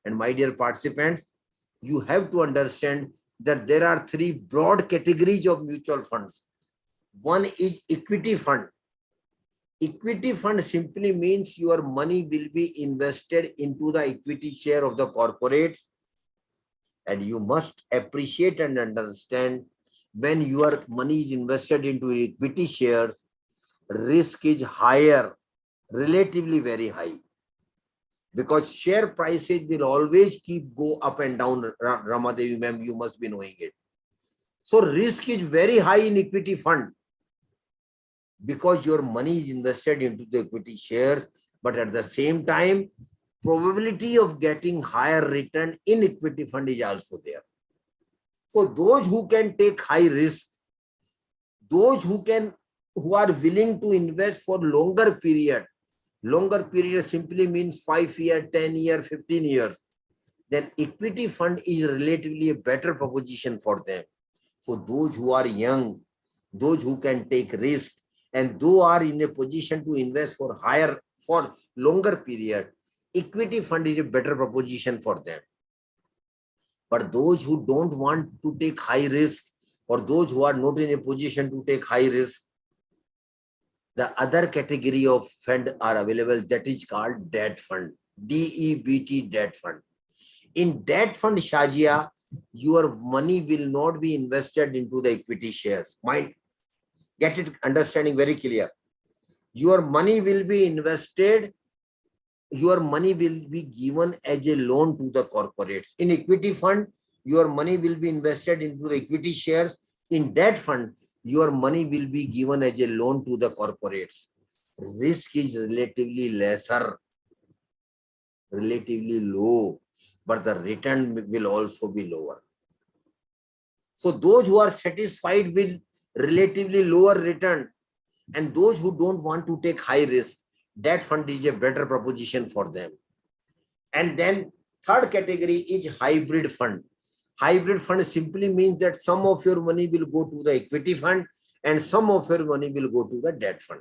S2: And my dear participants, you have to understand that there are 3 broad categories of mutual funds. One is equity fund. Equity fund simply means your money will be invested into the equity share of the corporates. And you must appreciate and understand, when your money is invested into equity shares, risk is higher, relatively very high, because share prices will always keep go up and down. Ramadevi ma'am, you must be knowing it. So risk is very high in equity fund, because your money is invested into the equity shares, but at the same time, probability of getting higher return in equity fund is also there. So those who can take high risk, those who are willing to invest for longer period simply means 5 years, 10 years, 15 years, then equity fund is relatively a better proposition for them. For those who are young, those who can take risk, and those are in a position to invest for longer period, equity fund is a better proposition for them. But those who don't want to take high risk, or those who are not in a position to take high risk, the other category of fund are available, that is called debt fund, DEBT, debt fund. In debt fund, Shajia, your money will not be invested into the equity shares. Mind, get it, understanding very clear. Your money will be invested, your money will be given as a loan to the corporates. In equity fund, your money will be invested into the equity shares. In debt fund, your money will be given as a loan to the corporates. Risk is relatively lesser, relatively low, but the return will also be lower. So those who are satisfied with relatively lower return, and those who don't want to take high risk, debt fund is a better proposition for them. And then third category is hybrid fund. Hybrid fund simply means that some of your money will go to the equity fund and some of your money will go to the debt fund.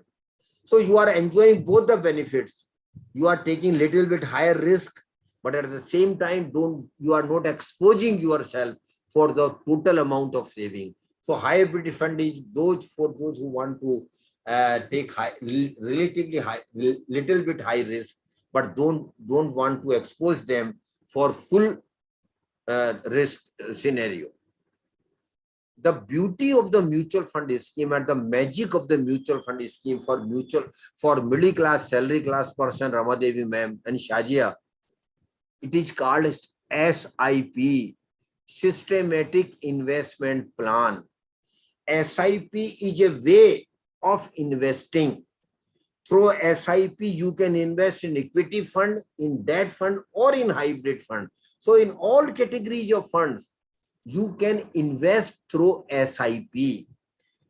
S2: So you are enjoying both the benefits. You are taking little bit higher risk, but at the same time, you are not exposing yourself for the total amount of saving. So hybrid fund is for those who want to take relatively high, little bit high risk, but don't want to expose them for full risk scenario. The beauty of the mutual fund scheme and the magic of the mutual fund scheme for middle class, salary class person, Ramadevi ma'am and Shajia, it is called SIP, Systematic Investment Plan. SIP is a way of investing. Through SIP, you can invest in equity fund, in debt fund, or in hybrid fund. So in all categories of funds, you can invest through SIP.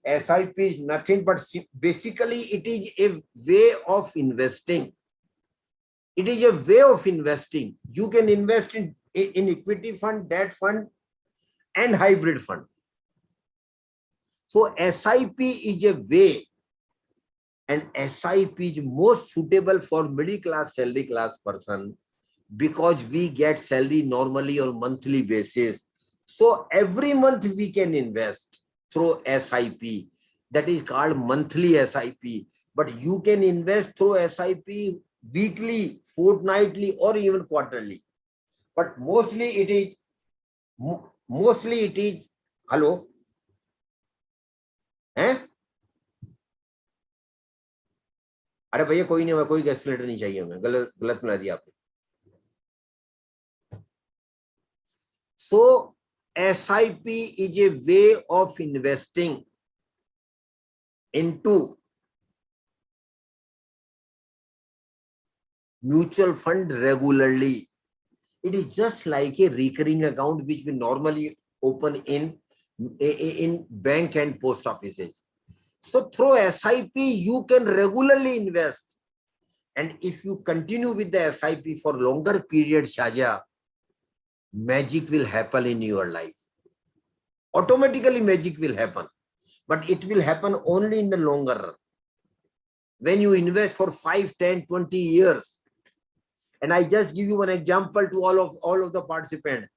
S2: SIP is nothing but basically it is a way of investing. It is a way of investing. You can invest in equity fund, debt fund, and hybrid fund. So SIP is a way, and SIP is most suitable for middle class, salary class person, because we get salary normally on monthly basis. So every month we can invest. through SIP. That is called monthly SIP. But you can invest through SIP weekly, fortnightly, or even quarterly. But mostly it is, hello? हैं? अरे भैया कोई नहीं, कोई calculator नहीं चाहिए हमें, गलत मिला दिया आपने. So SIP is a way of investing into mutual fund regularly. It is just like a recurring account which we normally open in bank and post offices. So through SIP, you can regularly invest. And if you continue with the SIP for longer period, Shahja, magic will happen in your life. Automatically magic will happen, but it will happen only in the longer run. When you invest for 5, 10, 20 years, and I just give you an example to all of the participants.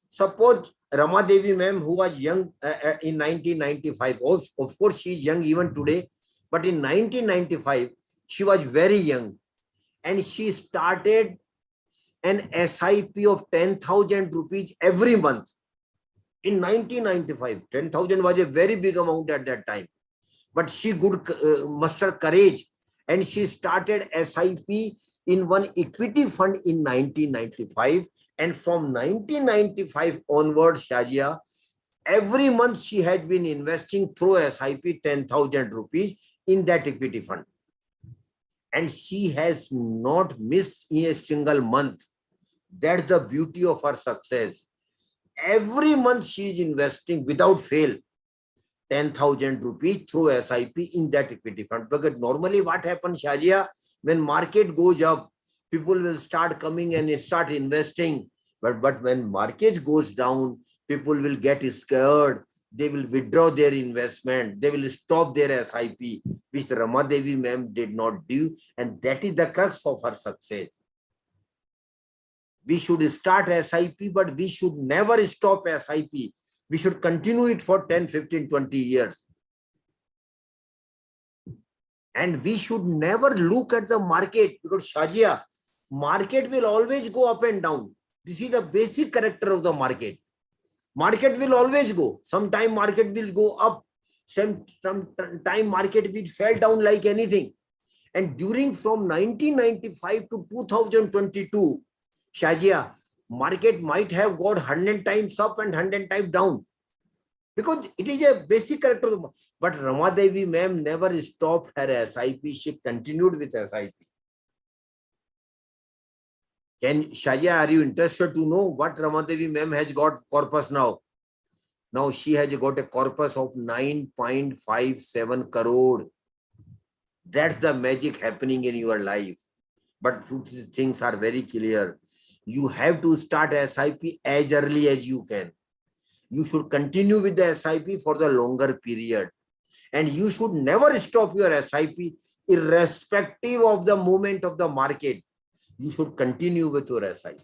S2: Suppose Rama Devi ma'am, who was young in 1995, of course she is young even today, but in 1995, she was very young, and she started an SIP of 10,000 rupees every month. In 1995, 10,000 was a very big amount at that time, but she could muster courage, and she started SIP in one equity fund in 1995. And from 1995 onwards, Shahja, every month she had been investing through SIP 10,000 rupees in that equity fund. And she has not missed in a single month. That's the beauty of her success. Every month she is investing without fail 10,000 rupees through SIP in that equity fund. Because normally what happens, Shahja, when market goes up, people will start coming and start investing. But when market goes down, people will get scared. They will withdraw their investment. They will stop their SIP, which Rama Devi ma'am did not do. And that is the crux of her success. We should start SIP, but we should never stop SIP. We should continue it for 10, 15, 20 years. And we should never look at the market, because Shahja, market will always go up and down. This is the basic character of the market. Market will always go. Sometime market will go up. Some time market will fall down like anything. And during from 1995 to 2022, Shahja, market might have got 100 times up and 100 times down, because it is a basic character of the market. But Rama Devi ma'am never stopped her SIP. She continued with SIP. Shahja, are you interested to know what Rama Devi ma'am has got corpus now? Now she has got a corpus of 9.57 crore. That's the magic happening in your life. But two things are very clear. You have to start SIP as early as you can. You should continue with the SIP for the longer period. And you should never stop your SIP irrespective of the movement of the market. You should continue with your SIP.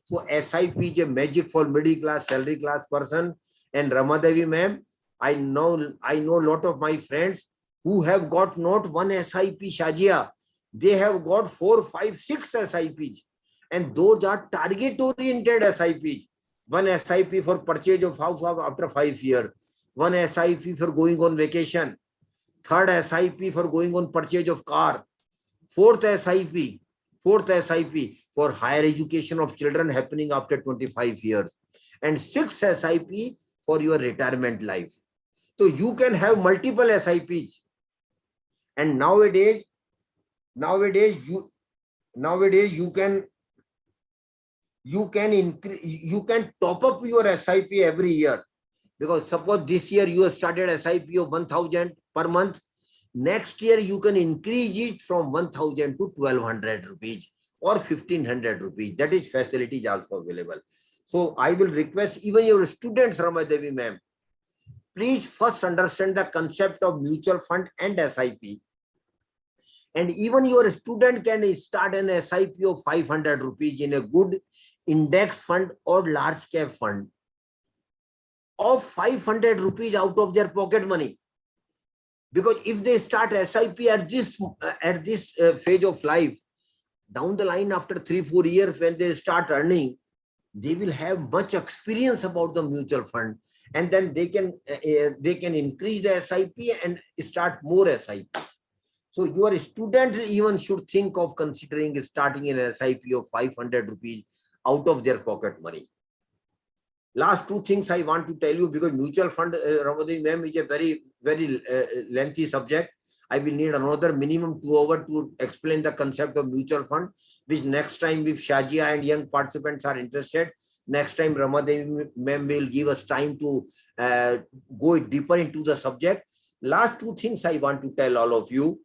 S2: So SIP is a magic for middle class, salary class person. And Rama Devi ma'am, I know a lot of my friends who have got not one SIP, Shahja. They have got 4, 5, 6 SIPs. And those are target-oriented SIPs. One SIP for purchase of house after 5 years. One SIP for going on vacation. Third SIP for going on purchase of car. Fourth SIP for higher education of children happening after 25 years. And sixth SIP for your retirement life. So you can have multiple SIPs. And nowadays you can top up your SIP every year. Because suppose this year you have started SIP of 1,000 per month. Next year you can increase it from 1,000 to 1,200 rupees or 1,500 rupees. That is facility is also available. So I will request even your students, Rama Devi ma'am, please first understand the concept of mutual fund and SIP. And even your student can start an SIP of 500 rupees in a good index fund or large cap fund. of 500 rupees out of their pocket money. Because if they start SIP at this phase of life, down the line after 3-4 years, when they start earning, they will have much experience about the mutual fund, and then they can increase the SIP and start more SIP. So your students even should think of considering starting an SIP of 500 rupees out of their pocket money. Last two things I want to tell you, because mutual fund, Ramadevi ma'am, is a very, very lengthy subject. I will need another minimum 2 hours to explain the concept of mutual fund, which next time, if Shajia and young participants are interested, next time Ramadevi ma'am will give us time to go deeper into the subject. Last two things I want to tell all of you.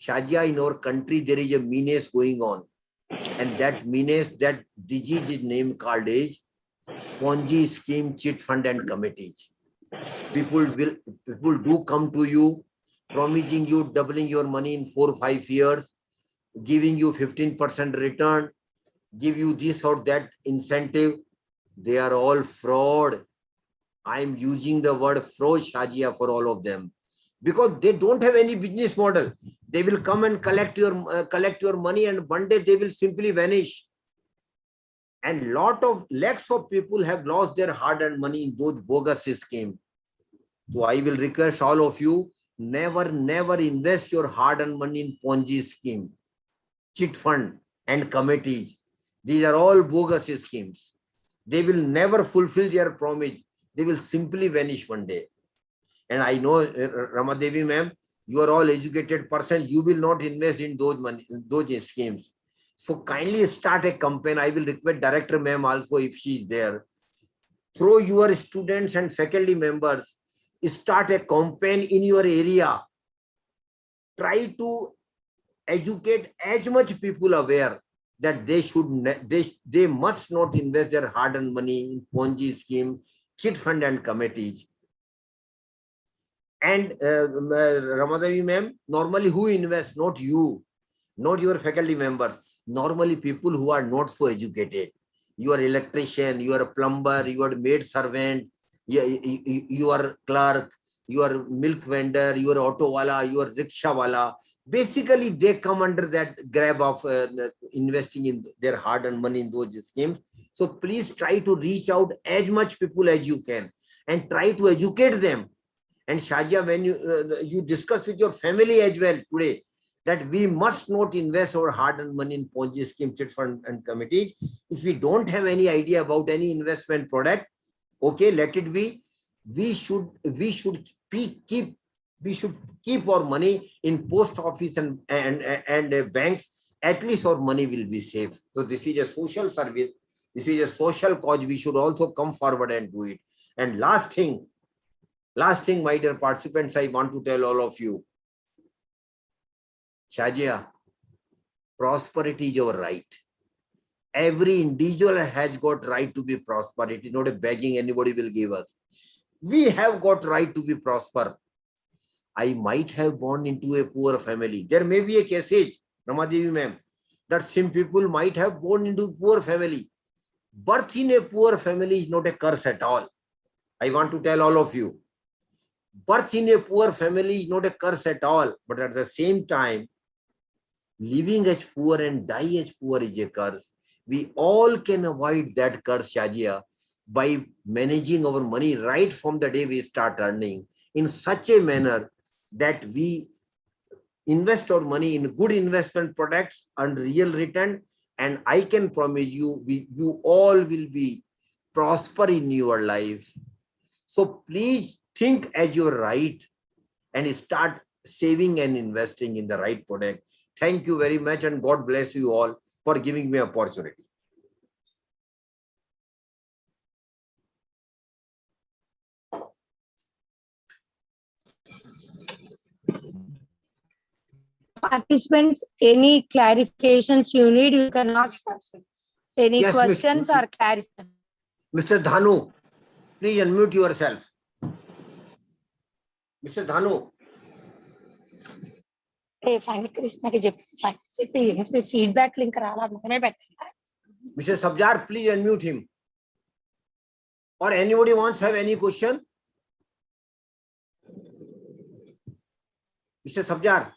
S2: Shajia, in our country, there is a menace going on. And that menace, that disease is named called as Ponzi scheme, chit fund and committees. People do come to you, promising you doubling your money in 4 or 5 years, giving you 15% return, give you this or that incentive. They are all fraud. I am using the word fraud, Shajia, for all of them, because they don't have any business model. They will come and collect your money, and one day they will simply vanish. And lakhs of people have lost their hard-earned money in those bogus schemes. So I will request all of you, never invest your hard-earned money in Ponzi scheme, chit fund and committees. These are all bogus schemes. They will never fulfill their promise. They will simply vanish one day. And I know, Ramadevi ma'am, you are all educated person. You will not invest in those schemes. So kindly start a campaign. I will request Director ma'am also, if she is there. Through your students and faculty members, start a campaign in your area. Try to educate as much people aware that they must not invest their hard-earned money in Ponzi scheme, chit fund and committees. And Ramadevi ma'am, normally who invests? Not you, not your faculty members. Normally people who are not so educated. You are electrician, you are a plumber, you are maid servant, you are clerk, you are milk vendor, you are auto wala, you are rickshaw wala. Basically, they come under that grab of investing in their hard-earned money in those schemes. So please try to reach out as much people as you can and try to educate them. And Shajia, when you discuss with your family as well today, that we must not invest our hard-earned money in Ponzi scheme, chit fund and committees. If we don't have any idea about any investment product, okay, let it be. We should keep our money in post office and banks. At least our money will be safe. So this is a social service. This is a social cause. We should also come forward and do it. And last thing, my dear participants, I want to tell all of you, Shajia, prosperity is our right. Every individual has got right to be prosper. It is not a begging anybody will give us. We have got right to be prosper. I might have born into a poor family. There may be a case, Ramadevi ma'am, that some people might have born into a poor family. Birth in a poor family is not a curse at all. I want to tell all of you. Birth in a poor family is not a curse at all. But at the same time, living as poor and die as poor is a curse. We all can avoid that curse, Shajia, by managing our money right from the day we start earning in such a manner that we invest our money in good investment products and real return. And I can promise you, you all will be prosper in your life. So please think as your right and start saving and investing in the right product. Thank you very much, and God bless you all for giving me opportunity.
S5: Participants, any clarifications you need, you can ask. Any
S2: Yes,
S5: questions or clarifications?
S2: Mr. Dhanu, please unmute yourself. Mr. Dhanu.
S5: Fine, Krishna ki చెప్పి feedback link రాలా మనమే పెట్టాలి.
S2: Mr. Sabjar, please unmute him. Or anybody wants have any question? Mr. Sabjar.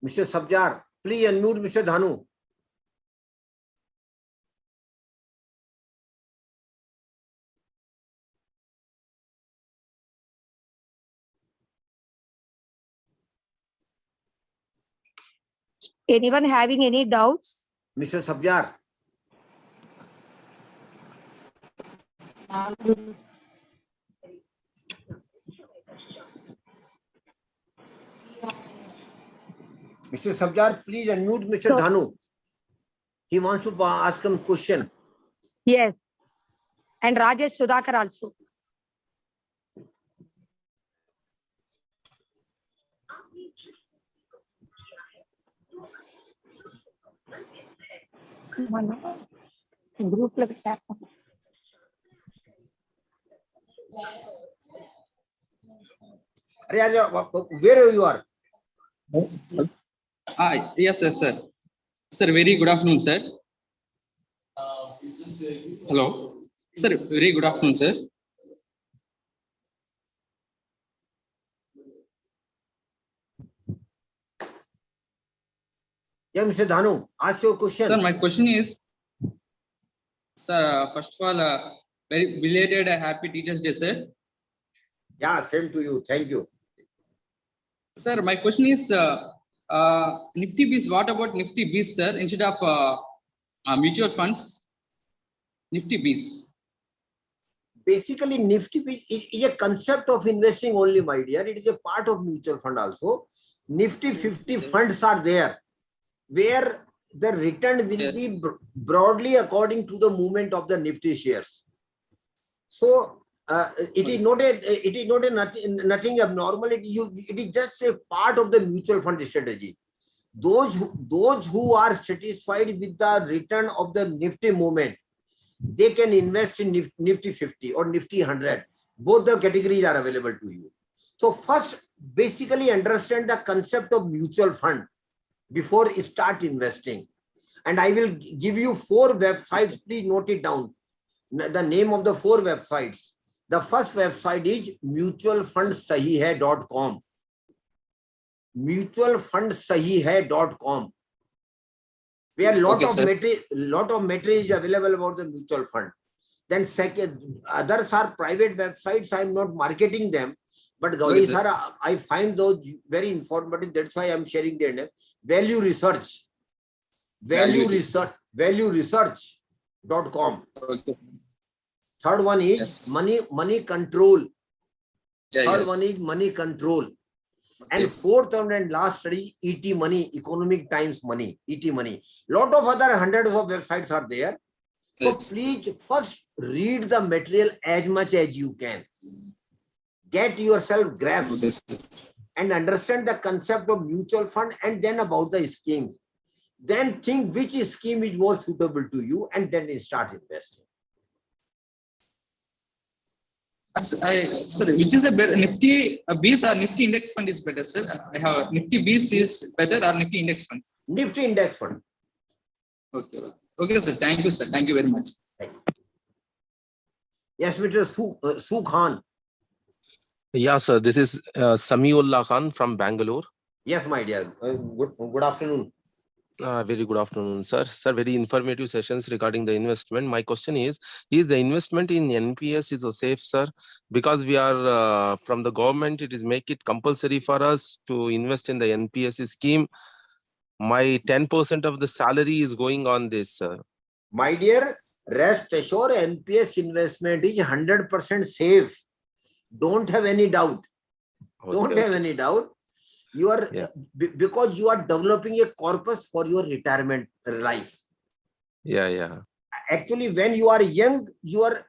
S2: Mr. Sabjar, please unmute Mr. Dhanu.
S5: Anyone having any doubts?
S2: Mr. Sabjar. Mr. Sabjar, please unmute Mr.
S5: So-
S2: Dhanu. He wants to ask him question.
S5: Yes. And Rajesh Sudhakar also. Group level tap.
S2: Where you are?
S6: Yes, sir. Sir, very good afternoon, sir. Hello. Sir, very good afternoon, sir.
S2: Yeah, Mr. Dhanu, ask your question.
S6: Sir, my question is, sir, first of all, very belated happy Teachers' Day, sir.
S2: Yeah, same to you. Thank you.
S6: Sir, my question is, Nifty Bees, what about Nifty Bees, sir, instead of mutual funds? Nifty Bees.
S2: Basically, Nifty is a concept of investing only, my dear. It is a part of mutual fund also. Nifty 50 funds are there, where the return will
S6: Yes.
S2: be broadly according to the movement of the Nifty shares. So it is not a nothing abnormal. It is just a part of the mutual fund strategy. Those who are satisfied with the return of the Nifty movement, they can invest in Nifty 50 or Nifty 100. Both the categories are available to you. So first, basically understand the concept of mutual fund before you start investing. And I will give you 4 websites. Please note it down. The name of the 4 websites. The first website is mutualfundsahihai.com. Mutualfundsahihai.com. Where lot of material is available about the mutual fund. Then second, others are private websites. I am not marketing them, but I find those very informative. That's why I am sharing their name. Value Research. Valueresearch.com.
S6: Okay.
S2: Third one is
S6: Yes.
S2: Money Control.
S6: Yeah,
S2: Third
S6: yes.
S2: one is Money Control.
S6: Okay.
S2: And fourth and last study, ET Money, Economic Times Money, ET Money. Lot of other hundreds of websites are there. So
S6: Yes.
S2: please first read the material as much as you can. Get yourself grasped
S6: Yes.
S2: and understand the concept of mutual fund and then about the schemes. Then think which scheme is more suitable to you and then start investing.
S6: Sir, which is a better Nifty Bees or Nifty Index Fund is better, sir? I have Nifty Bees is better or Nifty Index Fund?
S2: Nifty Index Fund.
S6: Okay. Okay, sir. Thank you, sir. Thank you very much.
S2: Yes, Mr. Su Khan.
S7: Yeah, sir. This is Samiullah Khan from Bangalore.
S2: Yes, my dear. Good afternoon.
S7: Very good afternoon, sir. Sir, very informative sessions regarding the investment. My question is the investment in NPS is a safe, sir? Because we are from the government, it is make it compulsory for us to invest in the NPS scheme. My 10% of the salary is going on this, sir.
S2: My dear, rest assured, NPS investment is 100% safe. Don't have any doubt. Don't have any doubt. You are because you are developing a corpus for your retirement life.
S7: Yeah.
S2: Actually, when you are young, your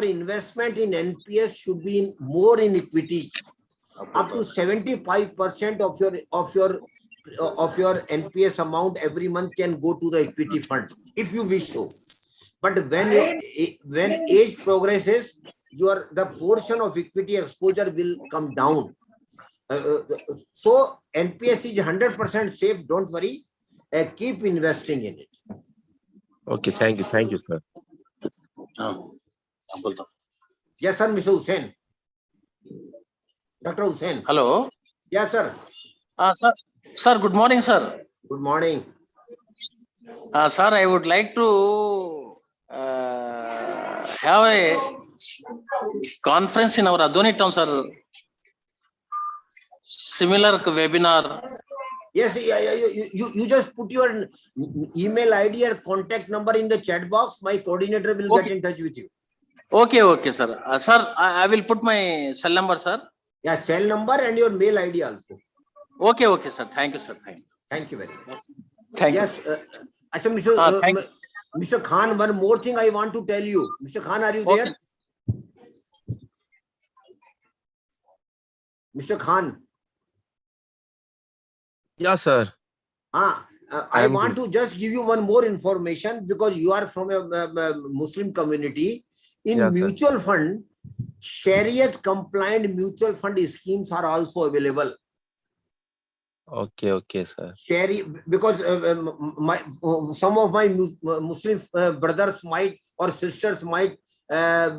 S2: investment in NPS should be more in equity. Up to 75% of your NPS amount every month can go to the equity fund if you wish so. But when age progresses, the portion of equity exposure will come down. So NPS is 100% safe. Don't worry. Keep investing in it.
S7: Okay, thank you, sir.
S2: Yes, sir, Mr. Hussain. Dr. Hussain.
S8: Hello.
S2: Yes, sir.
S8: Sir, good morning, sir.
S2: Good morning.
S8: Sir, I would like to have a conference in our Adoni town, sir. Similar webinar.
S2: Yes, you just put your email ID or contact number in the chat box. My coordinator will get in touch with you.
S8: Okay, sir. Sir, I will put my cell number, sir.
S2: Yeah, cell number and your mail ID also.
S8: Okay, sir. Thank you, sir.
S2: Thank you very much.
S8: Thank
S2: Yes, Mr. Khan, one more thing I want to tell you. Mr. Khan, are you there? Mr. Khan.
S7: Yeah, sir.
S2: I want to just give you one more information because you are from a Muslim community. In mutual fund, Shariat compliant mutual fund schemes are also available.
S7: Okay, sir.
S2: Because some of my Muslim brothers might or sisters might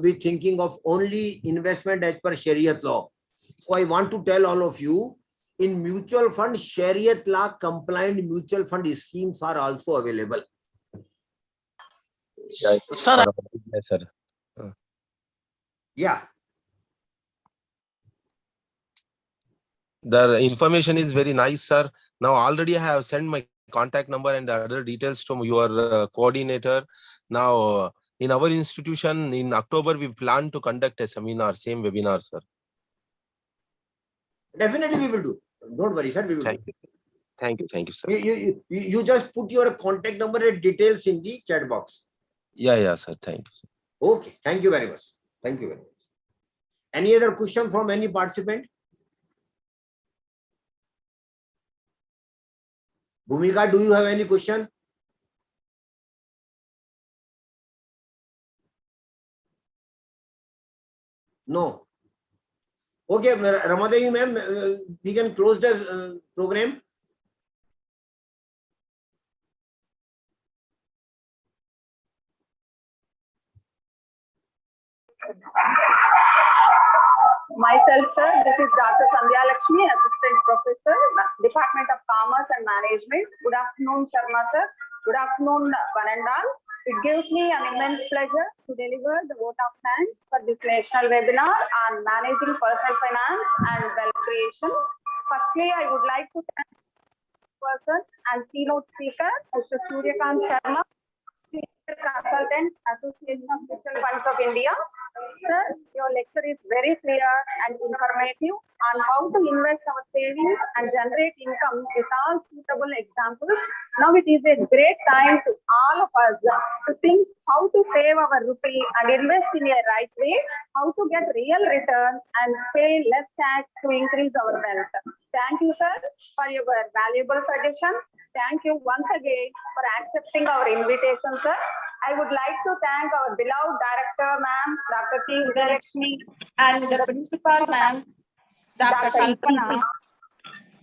S2: be thinking of only investment as per Shariat law. So I want to tell all of you, in mutual fund, Shariat law compliant mutual fund schemes are also available.
S8: Sir.
S7: Yes, sir.
S2: Yeah.
S7: The information is very nice, sir. Now already I have sent my contact number and other details to your coordinator. Now in our institution in October, we plan to conduct a seminar, same webinar, sir.
S2: Definitely we will do. Don't worry, sir. We will
S7: Thank you, sir.
S2: You just put your contact number and details in the chat box.
S7: Yeah, sir. Thank you, sir.
S2: Okay. Thank you very much. Thank you very much. Any other question from any participant? Bhumika, do you have any question? No. Okay, Ramadevi ma'am, we can close the program.
S9: Myself, sir, this is Dr. Sandhya Lakshmi, Assistant Professor, Department of Commerce and Management. Good afternoon, Sharma sir. Good afternoon, Vanandal. It gives me an immense pleasure to deliver the vote of thanks for this national webinar on managing personal finance and wealth creation. Firstly, I would like to thank the person and keynote speaker, Mr. Suryakant Sharma, Senior Consultant, Association of Mutual Funds of India. Sir, your lecture is very clear and informative on how to invest our savings and generate income with all suitable examples. Now it is a great time to all of us to think how to save our rupee and invest in a right way, how to get real return and pay less tax to increase our wealth. Thank you, sir, for your valuable suggestion. Thank you once again for accepting our invitation, sir. I would like to thank our beloved director, ma'am, Dr. T. Vijayalakshmi, and the principal, ma'am, Dr. Kalpana,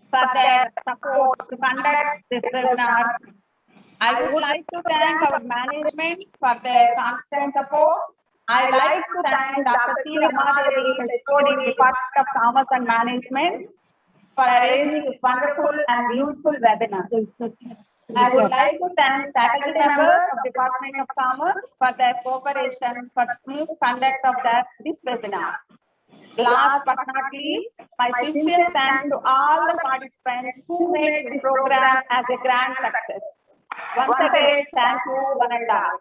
S9: for their support to conduct this webinar. I would like to thank our management for their constant support. I like to thank Dr. T. Ramadevi, HOD, Department of Commerce and Management, for arranging this wonderful and useful webinar. I would like to thank faculty members of Department of Commerce for their cooperation for smooth conduct of this webinar. Last but not least, my sincere thanks to all the participants who made this program as a grand success. Once again, thank you, one and all.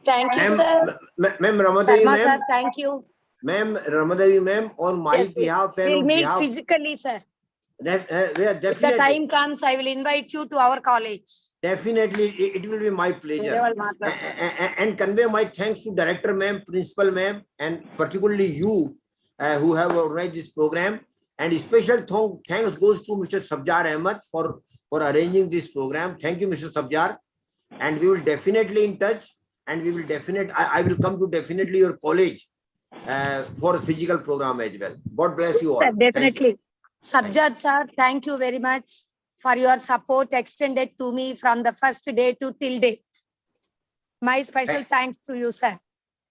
S5: Thank you, sir.
S2: Ma'am Ramadevi,
S5: Sharma, sir,
S2: ma'am.
S5: thank you.
S2: Ma'am Ramadevi, ma'am, on my behalf and
S5: We'll
S2: on
S5: meet
S2: behalf,
S5: physically, sir. If the
S2: definitely,
S5: time comes, I will invite you to our college.
S2: definitely, it will be my pleasure. And convey my thanks to Director ma'am, Principal ma'am, and particularly you who have organized this program. And special thanks goes to Mr. Sabjar Ahmed for arranging this program. Thank you, Mr. Sabjar. And we will definitely in touch, and we will definitely, I will come to definitely your college for a physical program as well. God bless you all.
S5: Sir, definitely. Sabjad sir, thank you very much. for your support extended to me from the first day to till date. My special thanks to you, sir.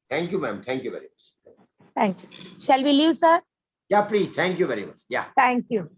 S2: Thank you, ma'am. Thank you very much.
S5: Thank you. Shall we leave, sir?
S2: Yeah, please. Thank you very much. Yeah.
S5: Thank you.